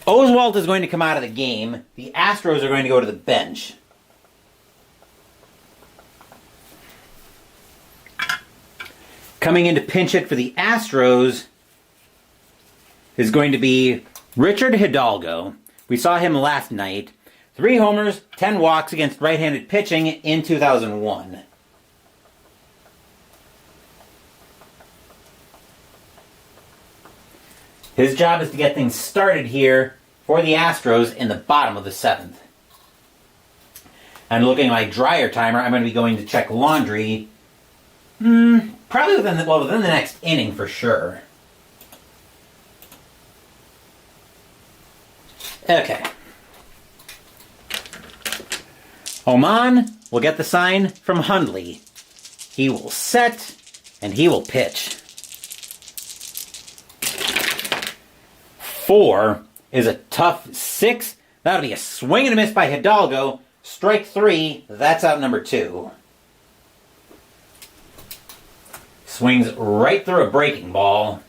Oswalt is going to come out of the game. The Astros are going to go to the bench. Coming in to pinch hit for the Astros is going to be Richard Hidalgo. We saw him last night. 3 homers, 10 walks against right-handed pitching in 2001. His job is to get things started here for the Astros in the bottom of the 7th. And looking at my dryer timer, I'm going to be going to check laundry probably within the next inning for sure. Okay. Oman will get the sign from Hundley. He will set, and he will pitch. 4 is a tough 6. That'll be a swing and a miss by Hidalgo. Strike 3, that's out number 2. Swings right through a breaking ball.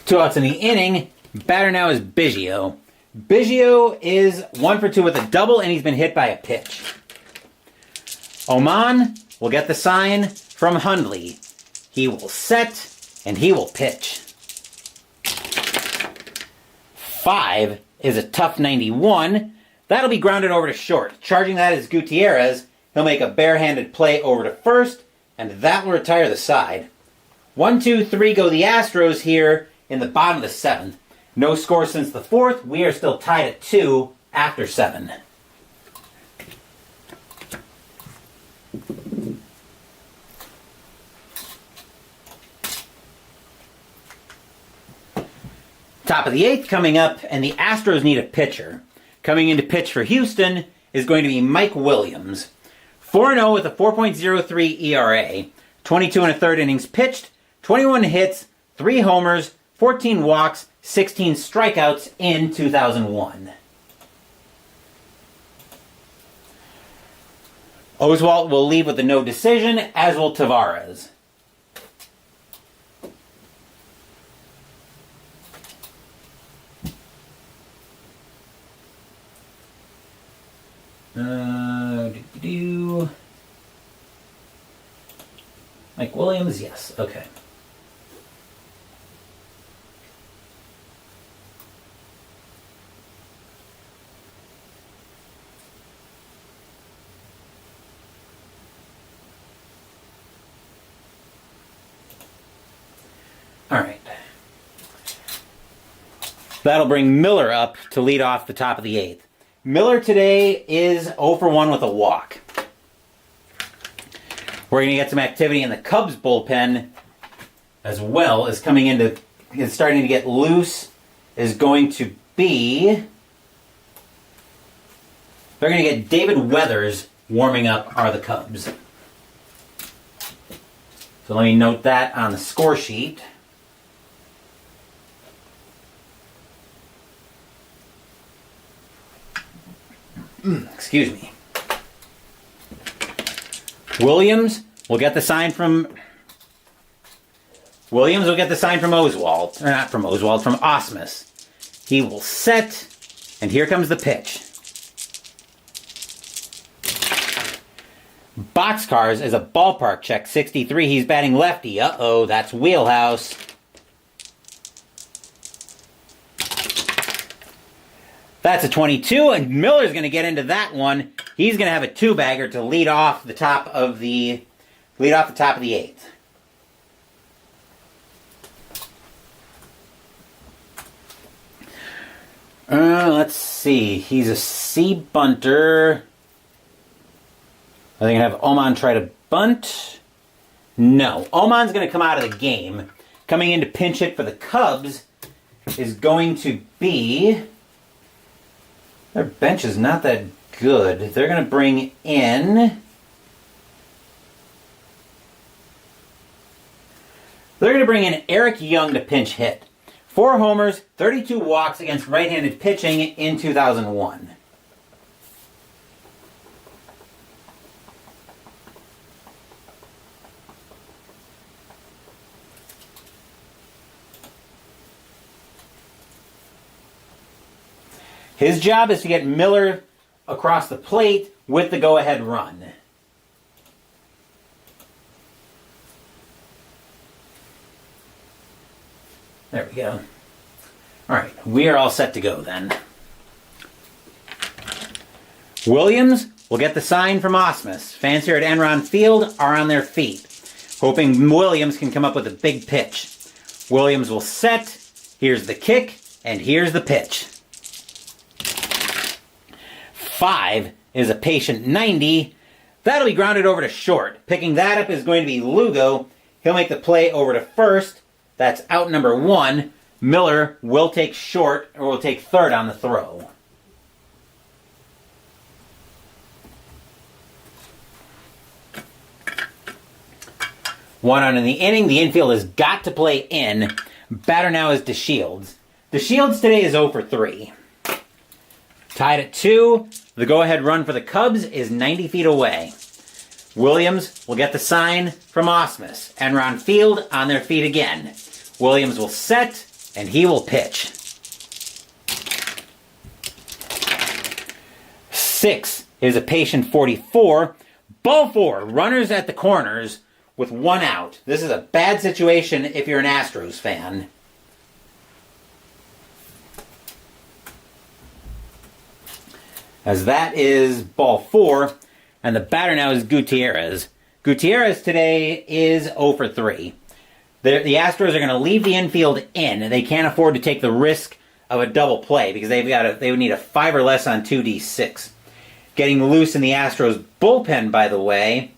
Two outs in the inning. Batter now is Biggio. Biggio is 1 for 2 with a double, and he's been hit by a pitch. Oman will get the sign from Hundley. He will set, and he will pitch. 5 is a tough 91. That'll be grounded over to short. Charging that is Gutierrez. He'll make a barehanded play over to first, and that will retire the side. 1, 2, 3 go the Astros here in the bottom of the 7th. No score since the 4th. We are still tied at 2 after 7. Top of the 8th coming up, and the Astros need a pitcher. Coming in to pitch for Houston is going to be Mike Williams. 4-0 with a 4.03 ERA. 22 1/3 innings pitched, 21 hits, 3 homers, 14 walks, 16 strikeouts in 2001. Oswalt will leave with a no decision, as will Tavares. Mike Williams, yes, okay. All right. That'll bring Miller up to lead off the top of the 8th. Miller today is 0 for 1 with a walk. We're going to get some activity in the Cubs bullpen as well as coming into, is starting to get loose, is going to be, they're going to get David Weathers warming up are the Cubs. So let me note that on the score sheet. Excuse me. Williams will get the sign from Oswalt. Or not from Oswalt, from Osmus. He will set, and here comes the pitch. Boxcars is a ballpark check, 63. He's batting lefty. Uh-oh, that's wheelhouse. That's a 22, and Miller's going to get into that one. He's going to have a two-bagger to lead off the top of the eighth. Let's see. He's a C bunter. Are they going to have Oman try to bunt? No. Oman's going to come out of the game. Coming in to pinch hit for the Cubs is going to be... Their bench is not that good. They're going to bring in... They're going to bring in Eric Young to pinch hit. 4 homers, 32 walks against right-handed pitching in 2001. His job is to get Miller across the plate with the go-ahead run. There we go. All right, we are all set to go then. Williams will get the sign from Osmus. Fans here at Enron Field are on their feet, hoping Williams can come up with a big pitch. Williams will set. Here's the kick, and here's the pitch. 5 is a patient 90. That'll be grounded over to short. Picking that up is going to be Lugo. He'll make the play over to first. That's out number 1. Miller will take short, or will take third on the throw. One out in the inning. The infield has got to play in. Batter now is DeShields. DeShields today is 0 for 3. Tied at 2. The go-ahead run for the Cubs is 90 feet away. Williams will get the sign from Osmus. Enron Field on their feet again. Williams will set, and he will pitch. 6 is a patient 44. Ball 4, runners at the corners with 1 out. This is a bad situation if you're an Astros fan. As that is ball 4, and the batter now is Gutierrez. Gutierrez today is 0 for 3. The Astros are going to leave the infield in, and they can't afford to take the risk of a double play because they would need a 5 or less on 2D6. Getting loose in the Astros bullpen, by the way,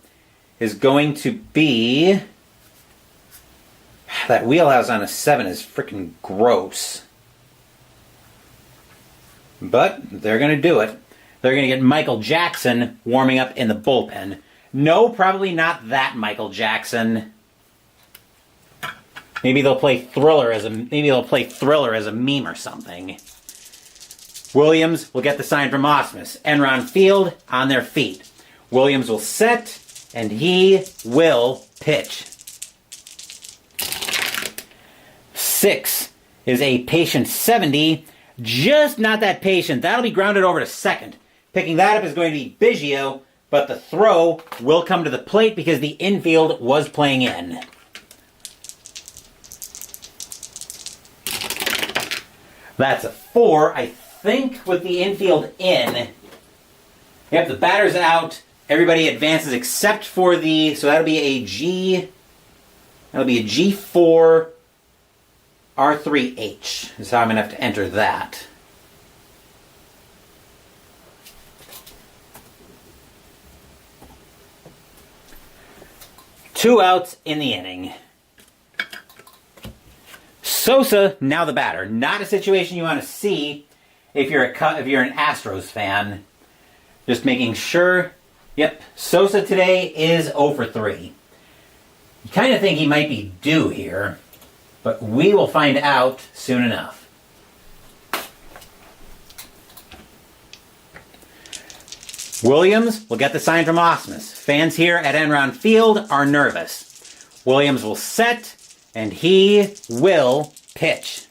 is going to be... That wheelhouse on a 7 is freaking gross. But they're going to do it. They're going to get Michael Jackson warming up in the bullpen. No, probably not that Michael Jackson. Maybe they'll play Thriller as a meme or something. Williams will get the sign from Osmus. Enron Field on their feet. Williams will set, and he will pitch. 6 is a patient 70. Just not that patient. That'll be grounded over to second. Picking that up is going to be Biggio, but the throw will come to the plate because the infield was playing in. That's a 4, I think, with the infield in. Yep, the batter's out. Everybody advances except for the... So that'll be a G4 R3H is how I'm going to have to enter that. Two outs in the inning. Sosa, now the batter. Not a situation you want to see if you're an Astros fan. Just making sure. Yep, Sosa today is 0 for 3. You kind of think he might be due here, but we will find out soon enough. Williams will get the sign from Osmus. Fans here at Enron Field are nervous. Williams will set, and he will pitch.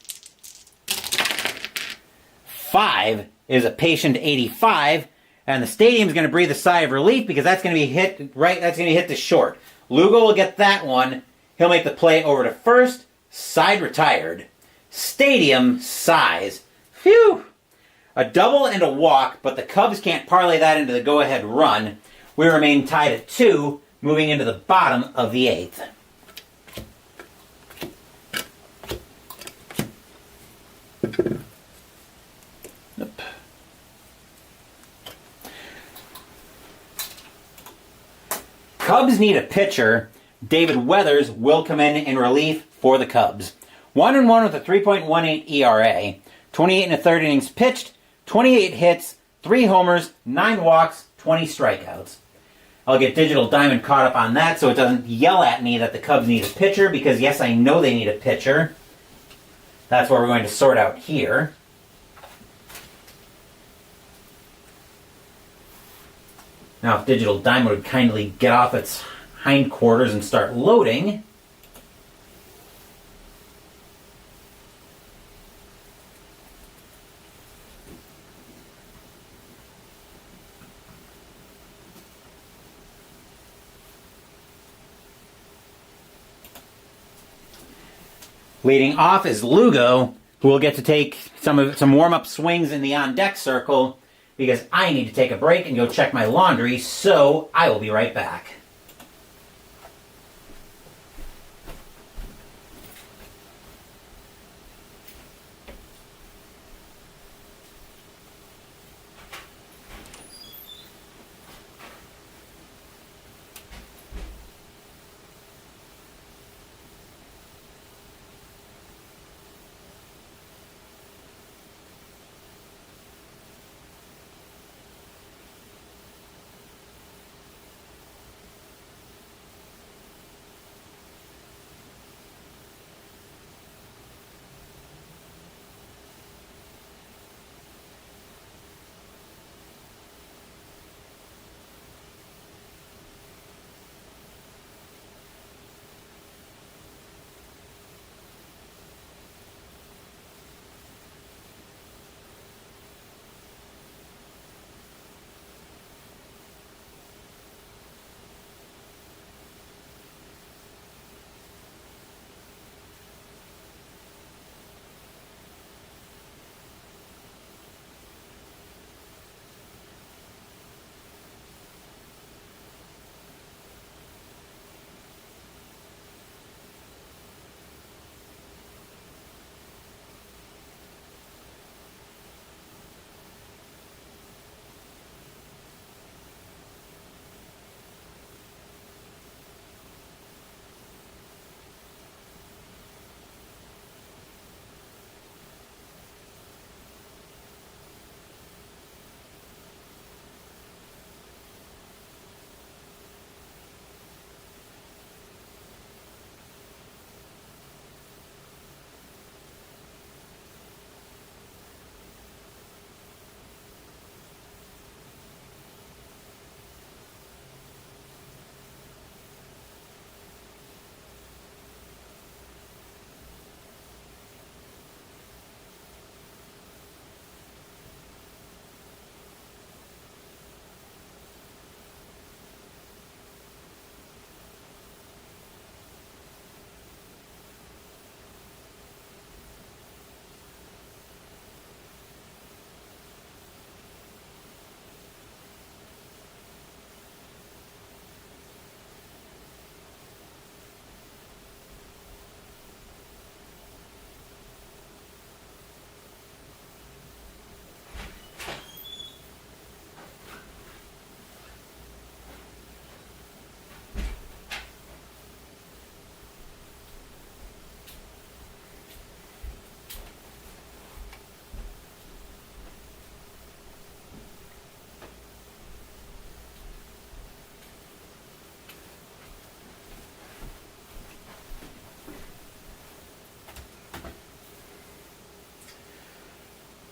5 is a patient 85, and the stadium's going to breathe a sigh of relief because that's going to be hit right. That's going to hit the short. Lugo will get that one. He'll make the play over to first. Side retired. Stadium sighs. Phew! A double and a walk, but the Cubs can't parlay that into the go-ahead run. We remain tied at 2, moving into the bottom of the 8th. Nope. Cubs need a pitcher. David Weathers will come in relief for the Cubs. 1-1 with a 3.18 ERA. 28 1/3 innings pitched. 28 hits. 3 homers. 9 walks. 20 strikeouts. I'll get Digital Diamond caught up on that so it doesn't yell at me that the Cubs need a pitcher, because yes, I know they need a pitcher. That's what we're going to sort out here. Now, if Digital Diamond would kindly get off its hindquarters and start loading. Leading off is Lugo, who will get to take some warm-up swings in the on-deck circle, because I need to take a break and go check my laundry, so I will be right back.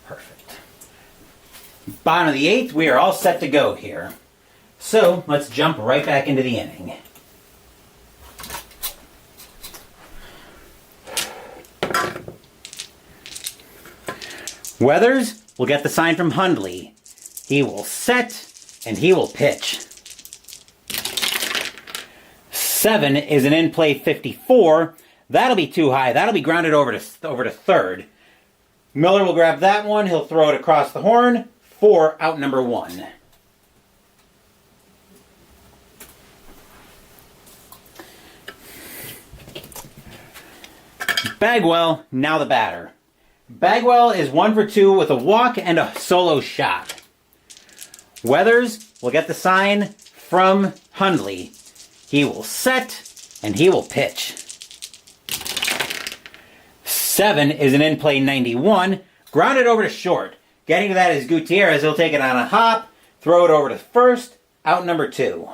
Perfect. Bottom of the 8th, we are all set to go here. So let's jump right back into the inning. Weathers will get the sign from Hundley. He will set, and he will pitch. 7 is an in-play 54. That'll be too high. That'll be grounded over to third. Miller will grab that one. He'll throw it across the horn for out number 1. Bagwell, now the batter. Bagwell is 1 for 2 with a walk and a solo shot. Weathers will get the sign from Hundley. He will set, and he will pitch. 7 is an in-play 91. Grounded over to short. Getting to that is Gutierrez. He'll take it on a hop, throw it over to first, out number 2.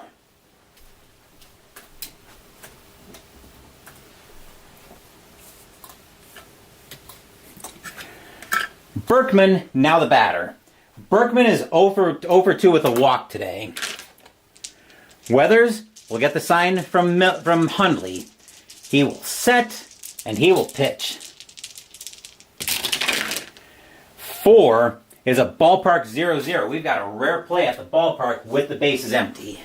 Berkman, now the batter. Berkman is 0 for 2 with a walk today. Weathers will get the sign from Hundley. He will set, and he will pitch. 4 is a ballpark 0-0. We've got a rare play at the ballpark with the bases empty.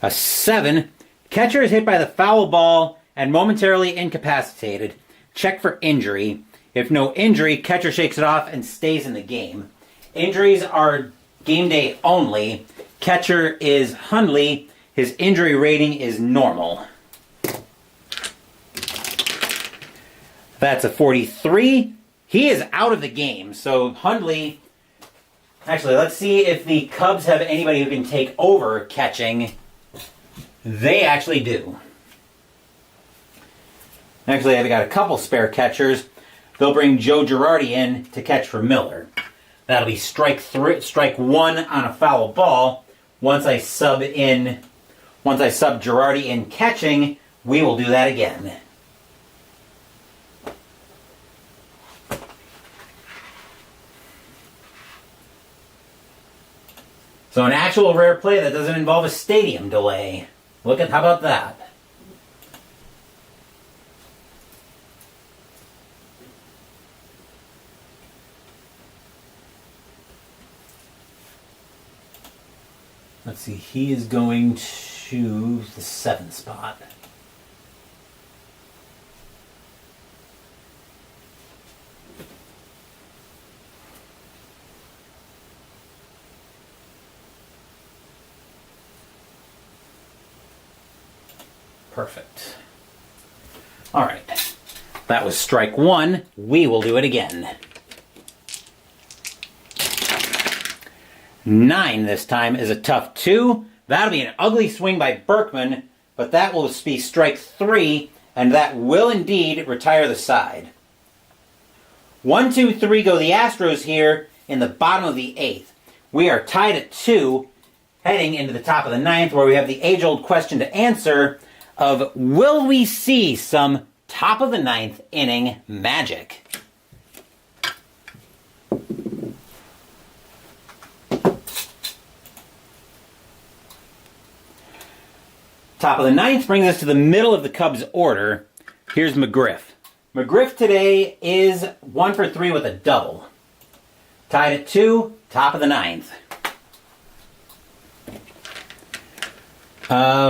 A 7. Catcher is hit by the foul ball and momentarily incapacitated. Check for injury. If no injury, catcher shakes it off and stays in the game. Injuries are game day only. Catcher is Hundley. His injury rating is normal. That's a 43. He is out of the game. So Hundley... Actually, let's see if the Cubs have anybody who can take over catching. They actually do. Actually, I've got a couple spare catchers. They'll bring Joe Girardi in to catch for Miller. That'll be strike 1 on a foul ball. Once I sub Girardi in catching, we will do that again. So an actual rare play that doesn't involve a stadium delay. How about that? Let's see, he is going to the 7th spot. Perfect. All right. That was strike 1. We will do it again. 9 this time is a tough 2. That'll be an ugly swing by Berkman, but that will be strike 3, and that will indeed retire the side. 1, 2, 3 go the Astros here in the bottom of the 8th. We are tied at 2, heading into the top of the 9th, where we have the age-old question to answer of, will we see some top of the 9th inning magic? Top of the 9th brings us to the middle of the Cubs order. Here's McGriff. McGriff today is 1 for 3 with a double. Tied at 2, top of the 9th.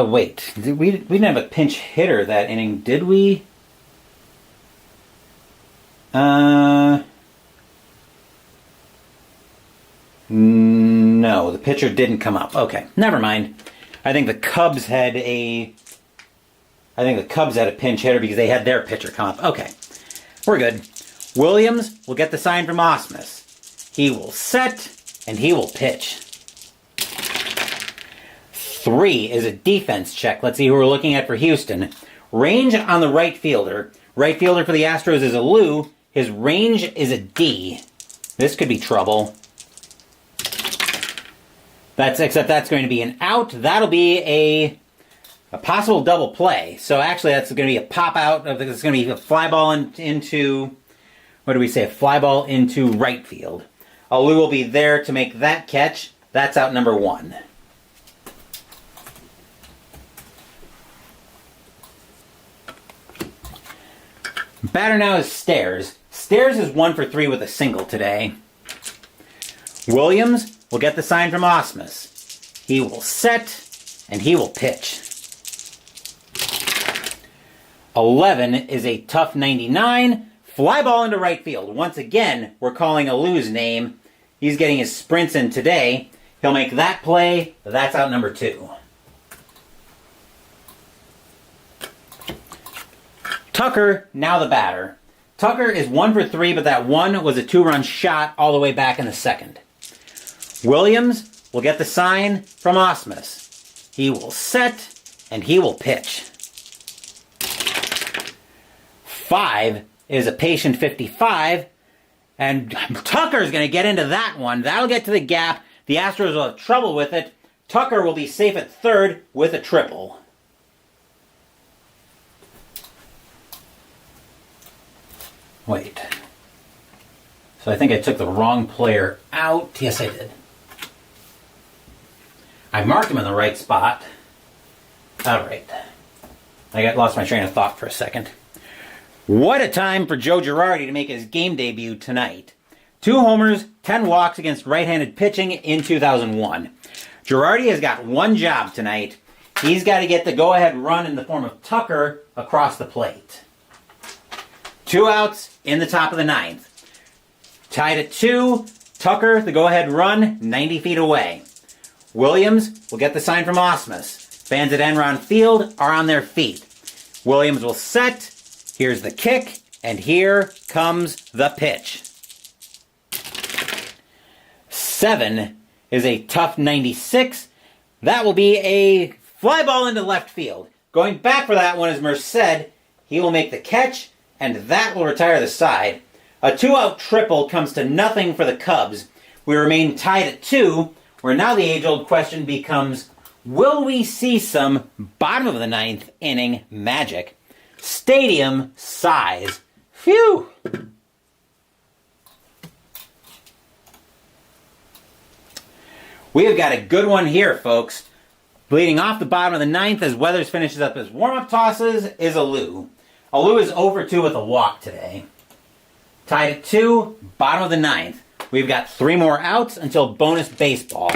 Wait. We didn't have a pinch hitter that inning, did we? No, the pitcher didn't come up. Okay, never mind. I think the Cubs had a pinch hitter because they had their pitcher come up. Okay, we're good. Williams will get the sign from Osmus. He will set, and he will pitch. 3 is a defense check. Let's see who we're looking at for Houston. Range on the right fielder. Right fielder for the Astros is a HOU. His range is a D. This could be trouble. Except that's going to be an out. That'll be a possible double play. So actually that's going to be a pop out. It's going to be a fly ball into, what do we say, a fly ball into right field. HOU will be there to make that catch. That's out number 1. Batter now is Stairs. Stairs is 1 for 3 with a single today. Williams will get the sign from Osmus. He will set, and he will pitch. 11 is a tough 99. Fly ball into right field. Once again, we're calling HOU's name. He's getting his sprints in today. He'll make that play. That's out number 2. Tucker, now the batter. Tucker is 1 for 3, but that one was a 2-run shot all the way back in the second. Williams will get the sign from Osmus. He will set, and he will pitch. 5 is a patient 55, and Tucker's going to get into that one. That'll get to the gap. The Astros will have trouble with it. Tucker will be safe at third with a triple. Wait. So I think I took the wrong player out. Yes, I did. I marked him in the right spot. All right. I lost my train of thought for a second. What a time for Joe Girardi to make his game debut tonight. 2 homers, 10 walks against right-handed pitching in 2001. Girardi has got one job tonight. He's got to get the go-ahead run in the form of Tucker across the plate. 2 outs in the top of the 9th. Tied at 2. Tucker, the go-ahead run, 90 feet away. Williams will get the sign from Osmus. Fans at Enron Field are on their feet. Williams will set. Here's the kick, and here comes the pitch. 7 is a tough 96. That will be a fly ball into left field. Going back for that one is Merced. He will make the catch, and that will retire the side. A 2-out triple comes to nothing for the Cubs. We remain tied at 2, where now the age-old question becomes, will we see some bottom of the 9th inning magic? Stadium size. Phew! We have got a good one here, folks. Bleeding off the bottom of the 9th as Weathers finishes up his warm-up tosses is HOU. HOU is 0 for 2 with a walk today. Tied at 2, bottom of the 9th. We've got 3 more outs until bonus baseball.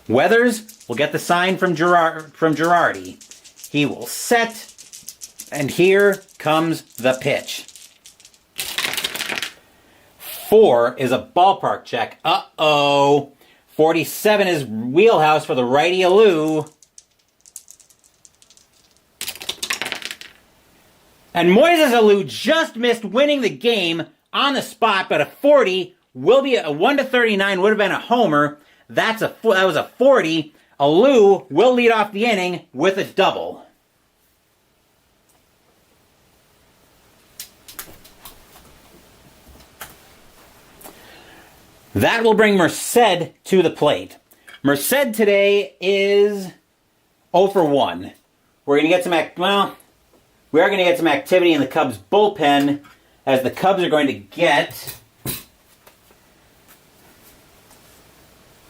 Weathers will get the sign from Girardi. He will set, and here comes the pitch. 4 is a ballpark check. Uh-oh. 47 is wheelhouse for the righty HOU. And Moises HOU just missed winning the game on the spot, but a 40 will be a 1-39 would have been a homer. That was a 40. HOU will lead off the inning with a double. That will bring Merced to the plate. Merced today is 0 for 1. We're going to get some we are going to get some activity in the Cubs bullpen as the Cubs are going to get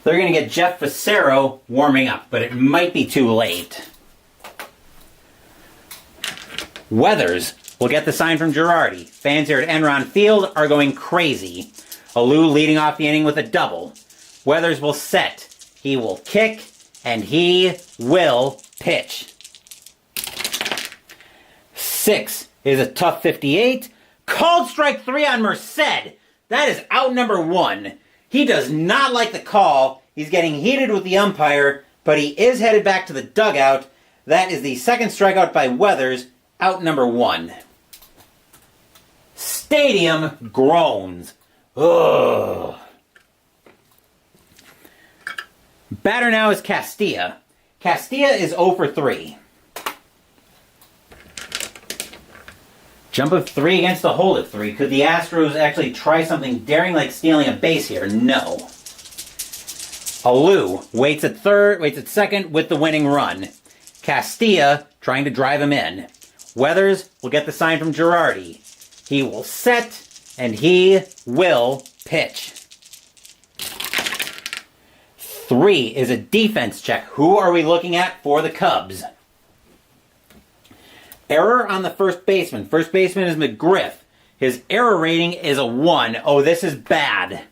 they're going to get Jeff Facero warming up, but it might be too late. Weathers will get the sign from Girardi. Fans here at Enron Field are going crazy. HOU leading off the inning with a double. Weathers will set. He will kick, and he will pitch. 6 is a tough 58. Called strike 3 on Merced. That is out number 1. He does not like the call. He's getting heated with the umpire, but he is headed back to the dugout. That is the second strikeout by Weathers, out number 1. Stadium groans. Ugh. Batter now is Castilla. Castilla is 0 for 3. Jump of 3 against the hold of 3. Could the Astros actually try something daring like stealing a base here? No. HOU waits at second with the winning run. Castilla trying to drive him in. Weathers will get the sign from Girardi. He will set, and he will pitch. 3 is a defense check. Who are we looking at for the Cubs? Error on the first baseman. First baseman is McGriff. His error rating is a 1. Oh, this is bad.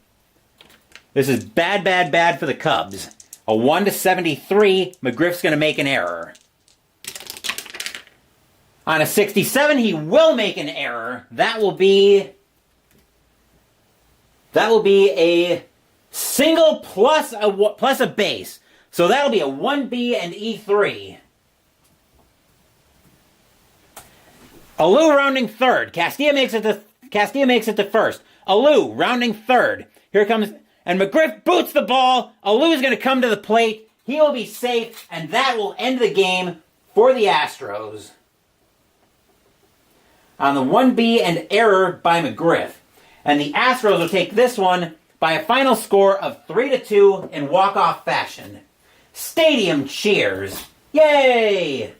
This is bad, bad, bad for the Cubs. A 1 to 73, McGriff's going to make an error. On a 67, he will make an error. That will be a single plus a base. So that'll be a 1B and E3. HOU rounding third. Castilla makes it to first. HOU rounding third. Here comes, and McGriff boots the ball. HOU is going to come to the plate. He will be safe, and that will end the game for the Astros. On the 1B and error by McGriff. And the Astros will take this one by a final score of 3-2 in walk-off fashion. Stadium cheers. Yay!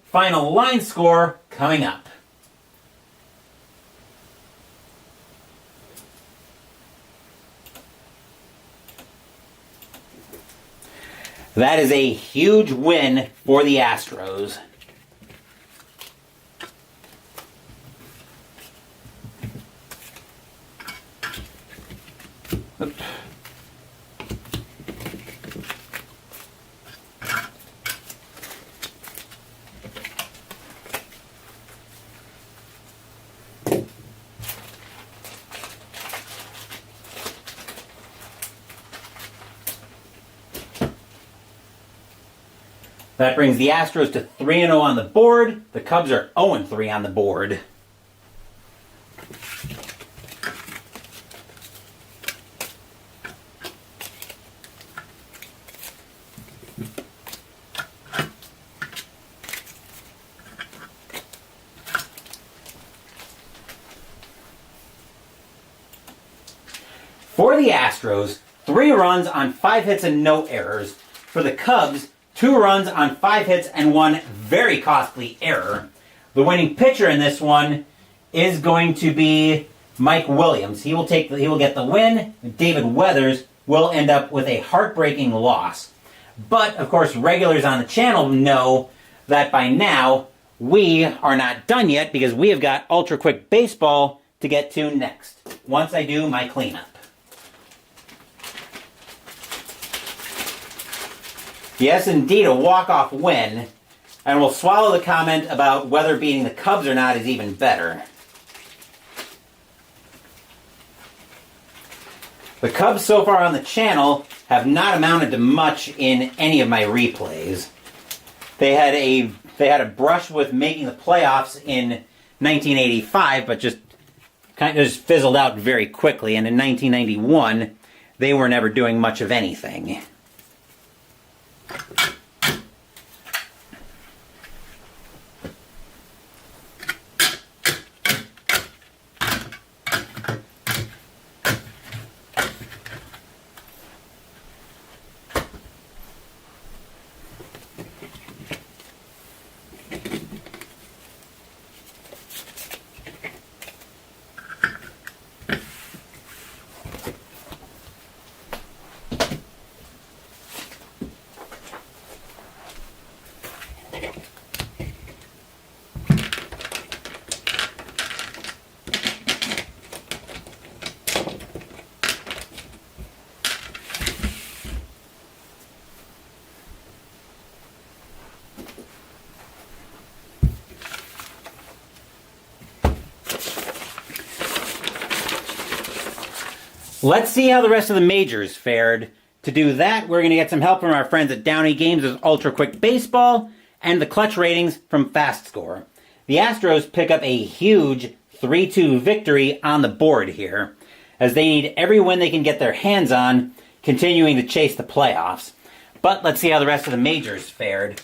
Final line score coming up. That is a huge win for the Astros. Oops. That brings the Astros to 3-0 on the board. The Cubs are 0-3 on the board. For the Astros, 3 runs on 5 hits and no errors. For the Cubs, 2 runs on 5 hits and 1 very costly error. The winning pitcher in this one is going to be Mike Williams. He will get the win. David Weathers will end up with a heartbreaking loss. But, of course, regulars on the channel know that by now we are not done yet because we have got Ultra Quick Baseball to get to next, once I do my cleanup. Yes, indeed, a walk-off win. And we'll swallow the comment about whether beating the Cubs or not is even better. The Cubs so far on the channel have not amounted to much in any of my replays. They had a brush with making the playoffs in 1985, but just kind of just fizzled out very quickly. And in 1991, they were never doing much of anything. Let's see how the rest of the majors fared. To do that, we're going to get some help from our friends at Downey Games with Ultra Quick Baseball and the clutch ratings from Fast Score. The Astros pick up a huge 3-2 victory on the board here, as they need every win they can get their hands on, continuing to chase the playoffs. But let's see how the rest of the majors fared.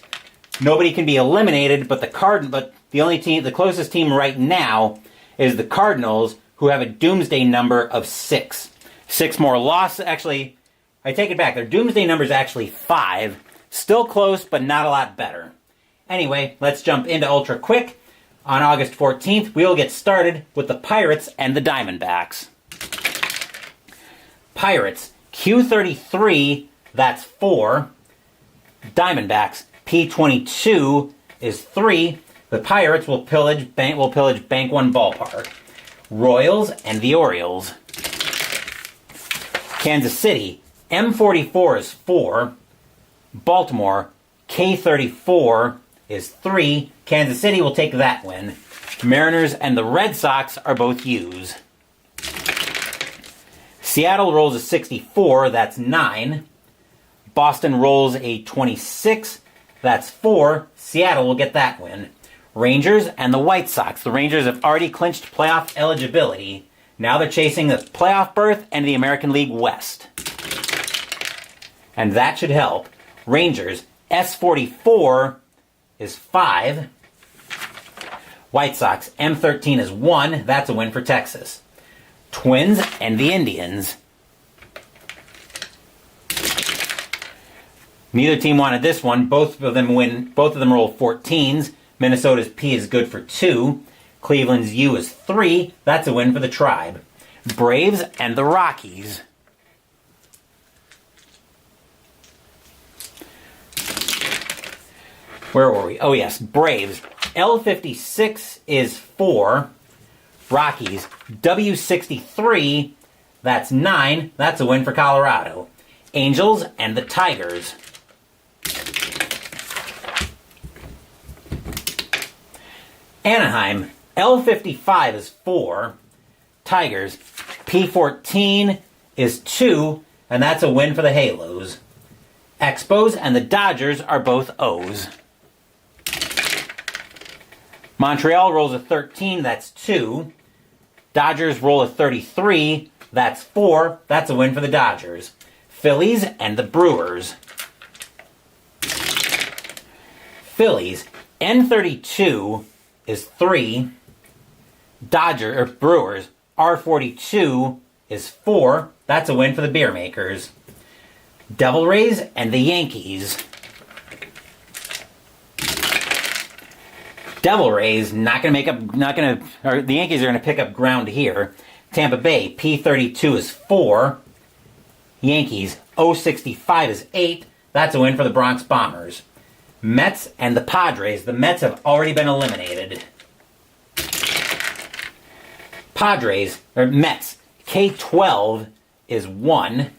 Nobody can be eliminated, but the closest team right now is the Cardinals, who have a doomsday number of 6. 6 more losses. Actually, I take it back. Their doomsday number is actually 5. Still close, but not a lot better. Anyway, let's jump into Ultra Quick. On August 14th, we'll get started with the Pirates and the Diamondbacks. Pirates, Q33, that's 4. Diamondbacks, P22 is 3. The Pirates will pillage Bank One Ballpark. Royals and the Orioles. Kansas City, M44 is 4. Baltimore, K34 is 3. Kansas City will take that win. Mariners and the Red Sox are both U's. Seattle rolls a 64, that's 9. Boston rolls a 26, that's 4. Seattle will get that win. Rangers and the White Sox. The Rangers have already clinched playoff eligibility. Now they're chasing the playoff berth and the American League West. And that should help. Rangers, S44 is 5. White Sox, M13 is 1. That's a win for Texas. Twins and the Indians. Neither team wanted this one. Both of them roll 14s. Minnesota's P is good for 2. Cleveland's U is 3. That's a win for the Tribe. Braves and the Rockies. Where were we? Oh yes, Braves. L56 is 4. Rockies. W63, that's 9. That's a win for Colorado. Angels and the Tigers. Anaheim, L55 is 4. Tigers, P14 is 2, and that's a win for the Halos. Expos and the Dodgers are both O's. Montreal rolls a 13, that's 2. Dodgers roll a 33, that's 4. That's a win for the Dodgers. Phillies and the Brewers. Phillies, N32 is 3. Brewers, R42 is 4. That's a win for the Beer Makers. Devil Rays and the Yankees. Devil Rays the Yankees are going to pick up ground here. Tampa Bay, P32 is 4. Yankees, O65 is 8. That's a win for the Bronx Bombers. Mets and the Padres. The Mets have already been eliminated. Mets, K12 is 1.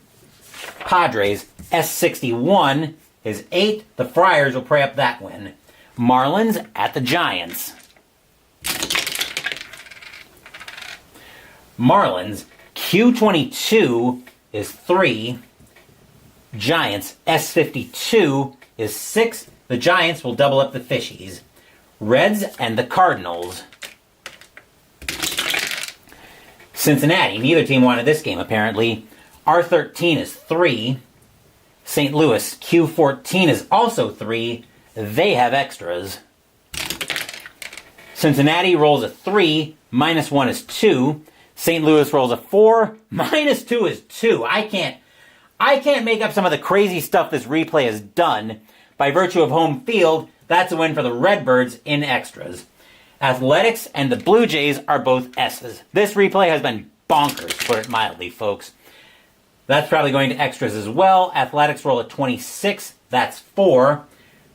Padres, S61 is 8. The Friars will pray up that win. Marlins at the Giants. Marlins, Q22 is 3. Giants, S52 is 6. The Giants will double up the Fishies. Reds and the Cardinals. Cincinnati, neither team wanted this game apparently. R13 is 3. St. Louis, Q14 is also 3. They have extras. Cincinnati rolls a 3, -1 is 2. St. Louis rolls a 4, -2 is 2. I can't make up some of the crazy stuff this replay has done. By virtue of home field, that's a win for the Redbirds in extras. Athletics and the Blue Jays are both S's. This replay has been bonkers, to put it mildly, folks. That's probably going to extras as well. Athletics roll a 26, that's 4.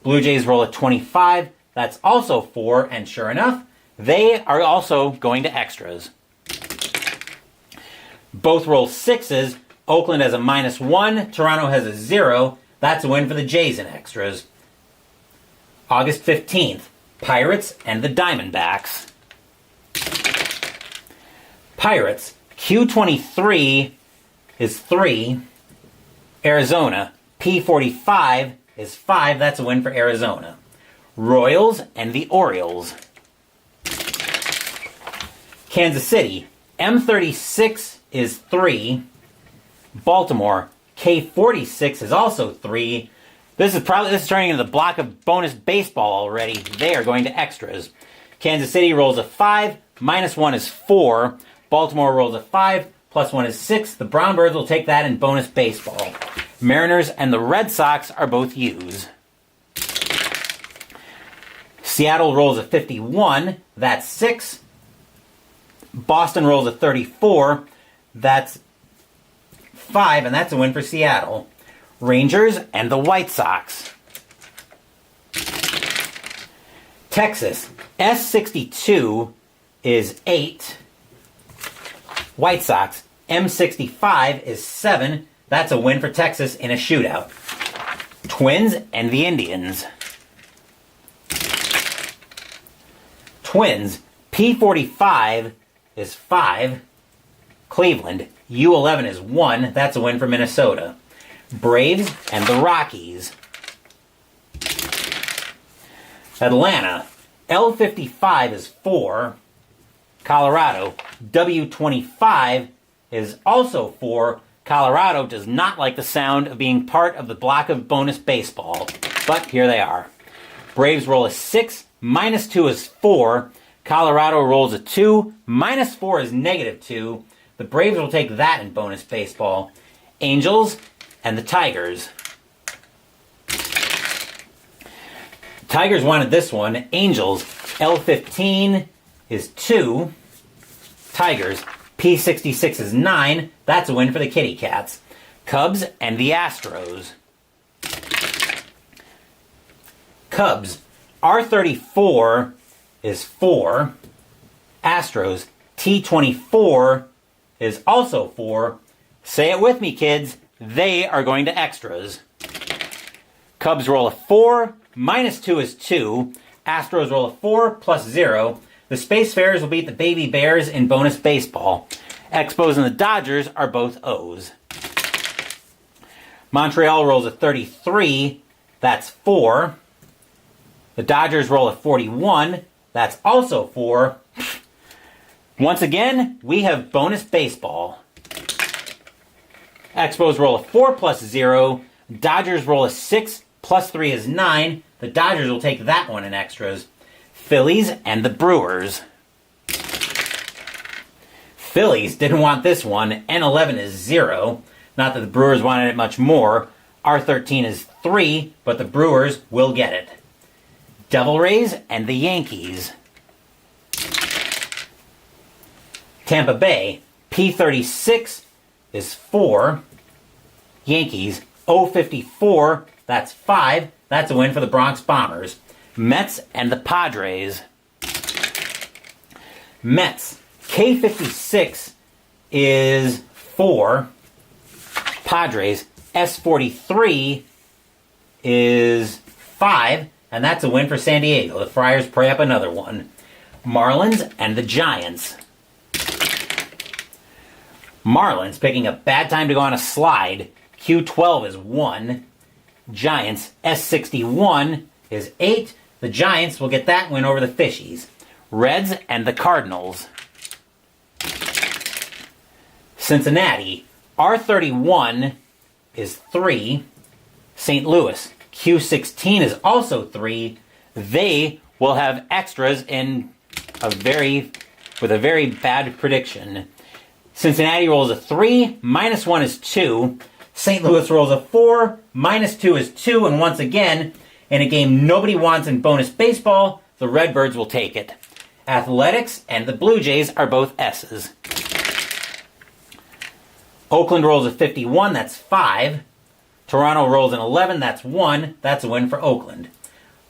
Blue Jays roll a 25, that's also 4. And sure enough, they are also going to extras. Both roll 6s. Oakland has a -1. Toronto has a 0. That's a win for the Jays in extras. August 15th, Pirates and the Diamondbacks. Pirates, Q23 is 3. Arizona, P45 is 5. That's a win for Arizona. Royals and the Orioles. Kansas City, M36 is 3. Baltimore, K46 is also 3. This is turning into the block of bonus baseball already. They are going to extras. Kansas City rolls a 5, -1 is 4. Baltimore rolls a 5, +1 is 6. The Brown Birds will take that in bonus baseball. Mariners and the Red Sox are both U's. Seattle rolls a 51, that's 6. Boston rolls a 34, that's 5, and that's a win for Seattle. Rangers and the White Sox. Texas, S62 is 8. White Sox, M65 is 7. That's a win for Texas in a shootout. Twins and the Indians. Twins, P45 is 5. Cleveland, U11 is 1. That's a win for Minnesota. Braves and the Rockies. Atlanta, L55 is 4. Colorado, W25 is also 4. Colorado does not like the sound of being part of the block of bonus baseball, but here they are. Braves roll a 6, -2 is 4. Colorado rolls a 2, -4 is -2. The Braves will take that in bonus baseball. Angels and the Tigers. Tigers wanted this one. Angels, L15 is 2. Tigers, P66 is 9. That's a win for the Kitty Cats. Cubs and the Astros. Cubs, R34 is 4. Astros, T24 is also 4. Say it with me, kids. They are going to extras. Cubs roll a 4, -2 is 2. Astros roll a 4 plus 0. The Space Bears will beat the Baby Bears in bonus baseball. Expos and the Dodgers are both O's. Montreal rolls a 33. That's 4. The Dodgers roll a 41. That's also 4. Once again, we have bonus baseball. Expos roll a 4 plus 0. Dodgers roll a 6 plus 3 is 9. The Dodgers will take that one in extras. Phillies and the Brewers. Phillies didn't want this one. N11 is 0. Not that the Brewers wanted it much more. R13 is 3, but the Brewers will get it. Devil Rays and the Yankees. Tampa Bay, P36 is 4. Yankees, O54, that's 5. That's a win for the Bronx Bombers. Mets and the Padres. Mets, K56 is 4. Padres, S43 is 5. And that's a win for San Diego. The Friars pray up another one. Marlins and the Giants. Marlins picking a bad time to go on a slide. Q12 is 1. Giants, S61 is 8. The Giants will get that win over the Fishies. Reds and the Cardinals. Cincinnati, R31 is 3. St. Louis, Q16 is also 3. They will have extras in with a very bad prediction. Cincinnati rolls a 3, -1 is 2. St. Louis rolls a 4, -2 is 2, and once again, in a game nobody wants in bonus baseball, the Redbirds will take it. Athletics and the Blue Jays are both S's. Oakland rolls a 51, that's 5. Toronto rolls an 11, that's 1. That's a win for Oakland.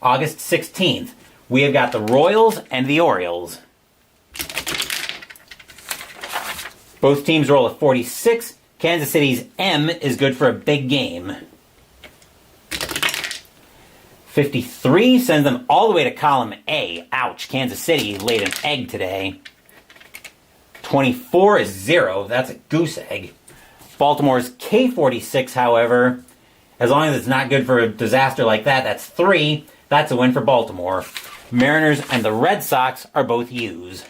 August 16th, we have got the Royals and the Orioles. Both teams roll a 46. Kansas City's M is good for a big game. 53 sends them all the way to column A. Ouch, Kansas City laid an egg today. 24 is 0. That's a goose egg. Baltimore's K46, however, as long as it's not good for a disaster like that, that's 3. That's a win for Baltimore. Mariners and the Red Sox are both U's.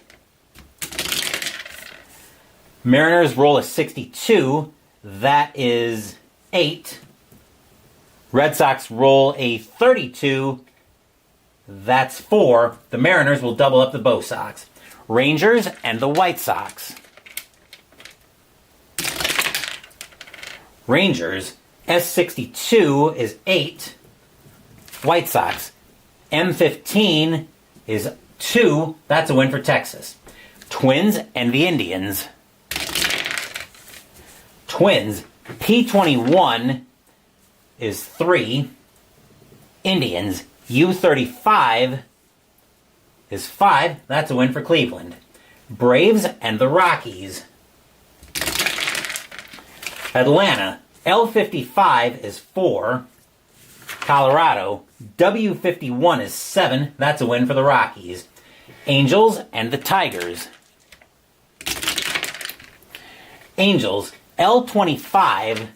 Mariners roll a 62. That is 8. Red Sox roll a 32. That's 4. The Mariners will double up the Bo Sox. Rangers and the White Sox. Rangers, S62 is 8. White Sox, M15 is 2. That's a win for Texas. Twins and the Indians. Twins, P21 is 3. Indians, U35 is 5. That's a win for Cleveland. Braves and the Rockies. Atlanta, L55 is 4. Colorado, W51 is 7. That's a win for the Rockies. Angels and the Tigers. Angels, L25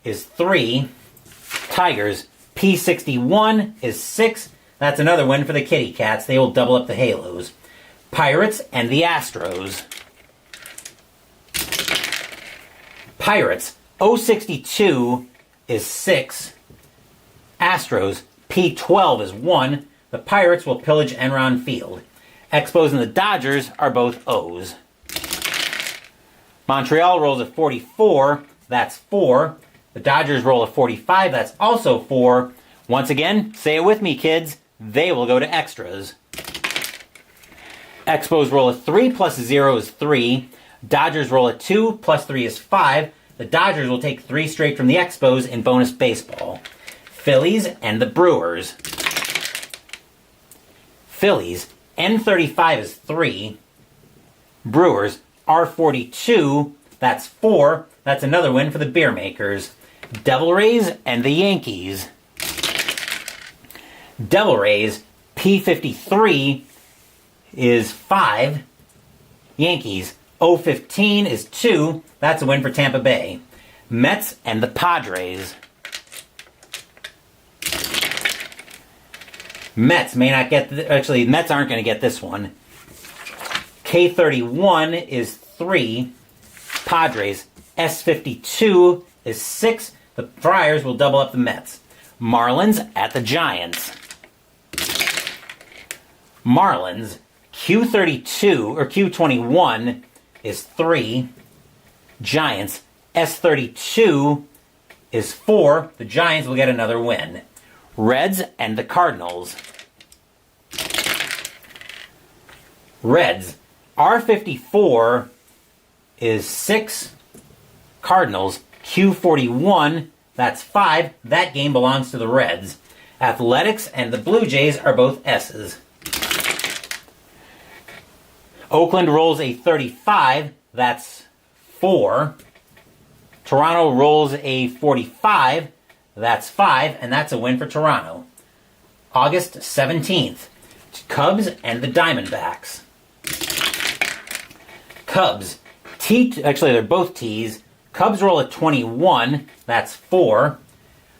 is 3. Tigers, P61 is 6. That's another win for the Kitty Cats. They will double up the Halos. Pirates and the Astros. Pirates, O62 is 6. Astros, P12 is 1. The Pirates will pillage Enron Field. Expos and the Dodgers are both O's. Montreal rolls a 44. That's 4. The Dodgers roll a 45. That's also 4. Once again, say it with me, kids. They will go to extras. Expos roll a 3 plus 0 is 3. Dodgers roll a 2 plus 3 is 5. The Dodgers will take 3 straight from the Expos in bonus baseball. Phillies and the Brewers. Phillies, N35 is 3. Brewers, R42, that's 4. That's another win for the Beer Makers. Devil Rays and the Yankees. Devil Rays, P53 is 5. Yankees, O15 is 2. That's a win for Tampa Bay. Mets and the Padres. Mets may not get... Actually, Mets aren't going to get this one. K31 is 3. Padres, S52 is 6. The Friars will double up the Mets. Marlins at the Giants. Marlins, Q32 or Q21 is 3. Giants, S32 is 4. The Giants will get another win. Reds and the Cardinals. Reds, R54 is 6. Cardinals, Q41, that's 5. That game belongs to the Reds. Athletics and the Blue Jays are both S's. Oakland rolls a 35, that's 4. Toronto rolls a 45, that's 5, and that's a win for Toronto. August 17th, Cubs and the Diamondbacks. Cubs, actually they're both T's. Cubs roll a 21, that's 4.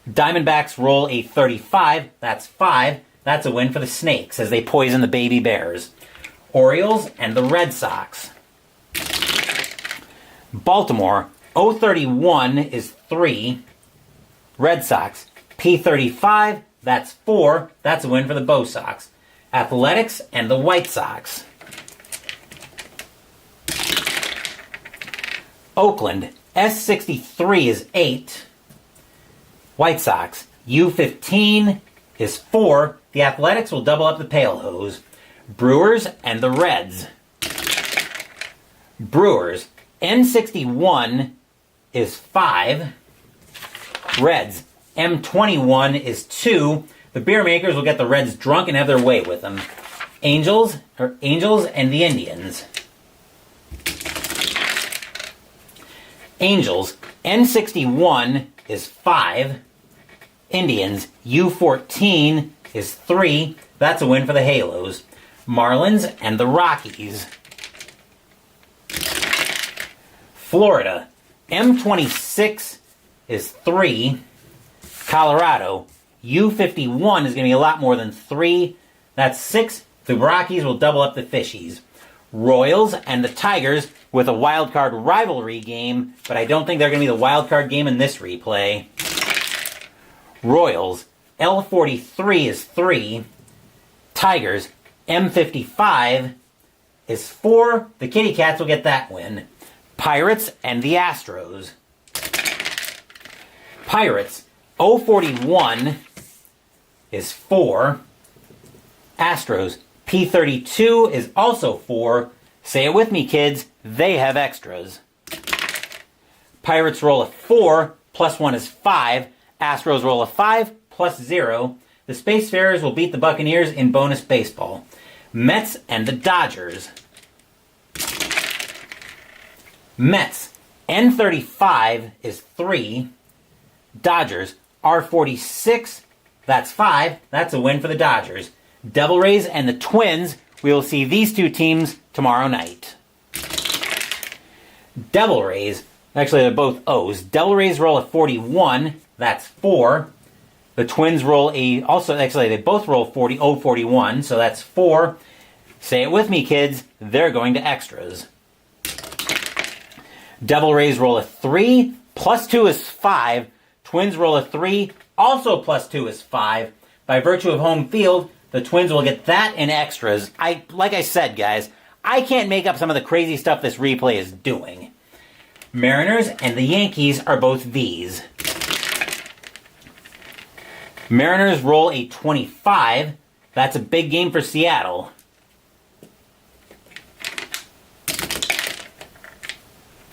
Diamondbacks roll a 35, that's 5. That's a win for the Snakes as they poison the baby bears. Orioles and the Red Sox. Baltimore, O31 is 3. Red Sox, P35, that's 4. That's a win for the Bo Sox. Athletics and the White Sox. Oakland, S63 is 8. White Sox, U15 is 4. The Athletics will double up the Pale Hose. Brewers and the Reds. Brewers, N61 is 5. Reds, M21 is 2. The Beer Makers will get the Reds drunk and have their way with them. Angels and the Indians. Angels, N61 is 5. Indians, U14 is 3. That's a win for the Halos. Marlins and the Rockies. Florida, M26 is 3. Colorado, U51 is going to be a lot more than 3. That's 6. The Rockies will double up the Fishies. Royals and the Tigers with a wild card rivalry game, but I don't think they're going to be the wild card game in this replay. Royals, L43 is 3. Tigers, M55 is 4. The Kitty Cats will get that win. Pirates and the Astros. Pirates, O41 is 4. Astros, P32 is also 4. Say it with me, kids. They have extras. Pirates roll a 4, plus 1 is 5. Astros roll a 5, plus 0. The Spacefarers will beat the Buccaneers in bonus baseball. Mets and the Dodgers. Mets, N35 is 3. Dodgers, R46, that's 5. That's a win for the Dodgers. Devil Rays and the Twins, we will see these two teams tomorrow night. Devil Rays, actually they're both O's. Devil Rays roll a 41, that's 4. The Twins roll they both roll 41, so that's 4. Say it with me, kids, they're going to extras. Devil Rays roll a 3, plus 2 is 5. Twins roll a 3, also plus 2 is 5. By virtue of home field, the Twins will get that in extras. Like I said, guys, I can't make up some of the crazy stuff this replay is doing. Mariners and the Yankees are both V's. Mariners roll a 25. That's a big game for Seattle.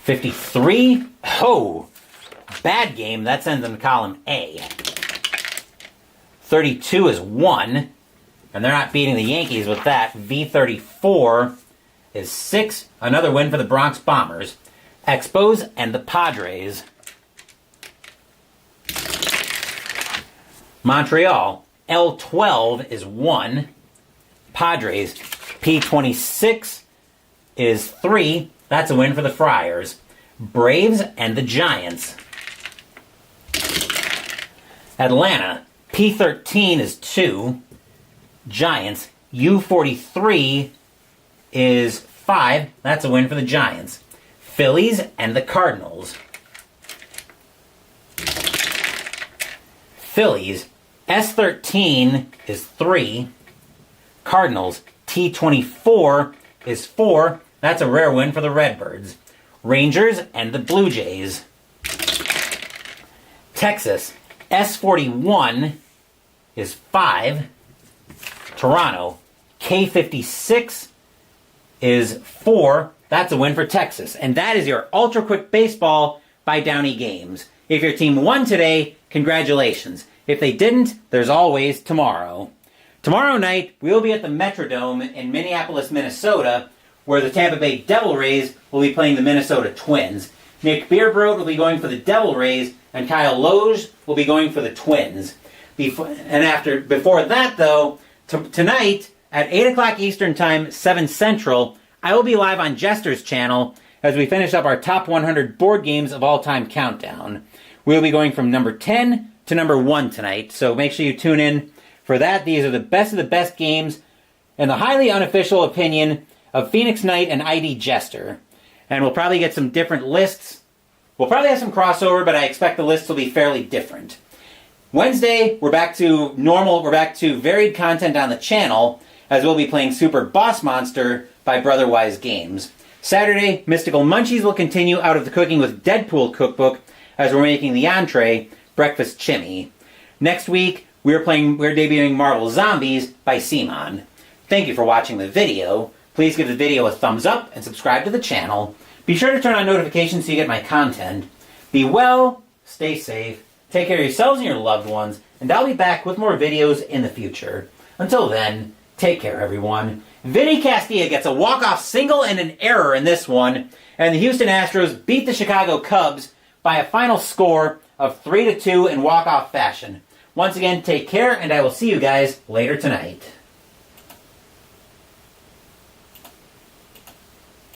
$53. Oh, bad game. That sends them to column A. 32 is 1. And they're not beating the Yankees with that. V34 is 6. Another win for the Bronx Bombers. Expos and the Padres. Montreal, L12 is 1. Padres, P26 is 3. That's a win for the Friars. Braves and the Giants. Atlanta, P13 is 2. Giants, U43 is 5. That's a win for the Giants. Phillies and the Cardinals. Phillies, S13 is 3. Cardinals, T24 is 4. That's a rare win for the Redbirds. Rangers and the Blue Jays. Texas, S41 is 5. Toronto, K56 is 4. That's a win for Texas. And that is your Ultra Quick Baseball by Downey Games. If your team won today, congratulations. If they didn't, there's always tomorrow. Tomorrow night, we'll be at the Metrodome in Minneapolis, Minnesota, where the Tampa Bay Devil Rays will be playing the Minnesota Twins. Nick Beerbrode will be going for the Devil Rays, and Kyle Loge will be going for the Twins. Before that, though, tonight at 8 o'clock Eastern Time, 7 Central, I will be live on Jester's channel as we finish up our top 100 board games of all-time countdown. We'll be going from number 10 to number 1 tonight, so make sure you tune in for that. These are the best games in the highly unofficial opinion of Phoenix Knight and ID Jester. And we'll probably get some different lists. We'll probably have some crossover, but I expect the lists will be fairly different. Wednesday, we're back to normal. We're back to varied content on the channel, as we'll be playing Super Boss Monster by Brotherwise Games. Saturday, Mystical Munchies will continue out of the Cooking with Deadpool cookbook, as we're making the entree, Breakfast Chimney. Next week, we're debuting Marvel Zombies by Simon. Thank you for watching the video. Please give the video a thumbs up and subscribe to the channel. Be sure to turn on notifications so you get my content. Be well, stay safe, take care of yourselves and your loved ones, and I'll be back with more videos in the future. Until then, take care, everyone. Vinny Castilla gets a walk-off single and an error in this one, and the Houston Astros beat the Chicago Cubs by a final score of 3-2 in walk-off fashion. Once again, take care, and I will see you guys later tonight.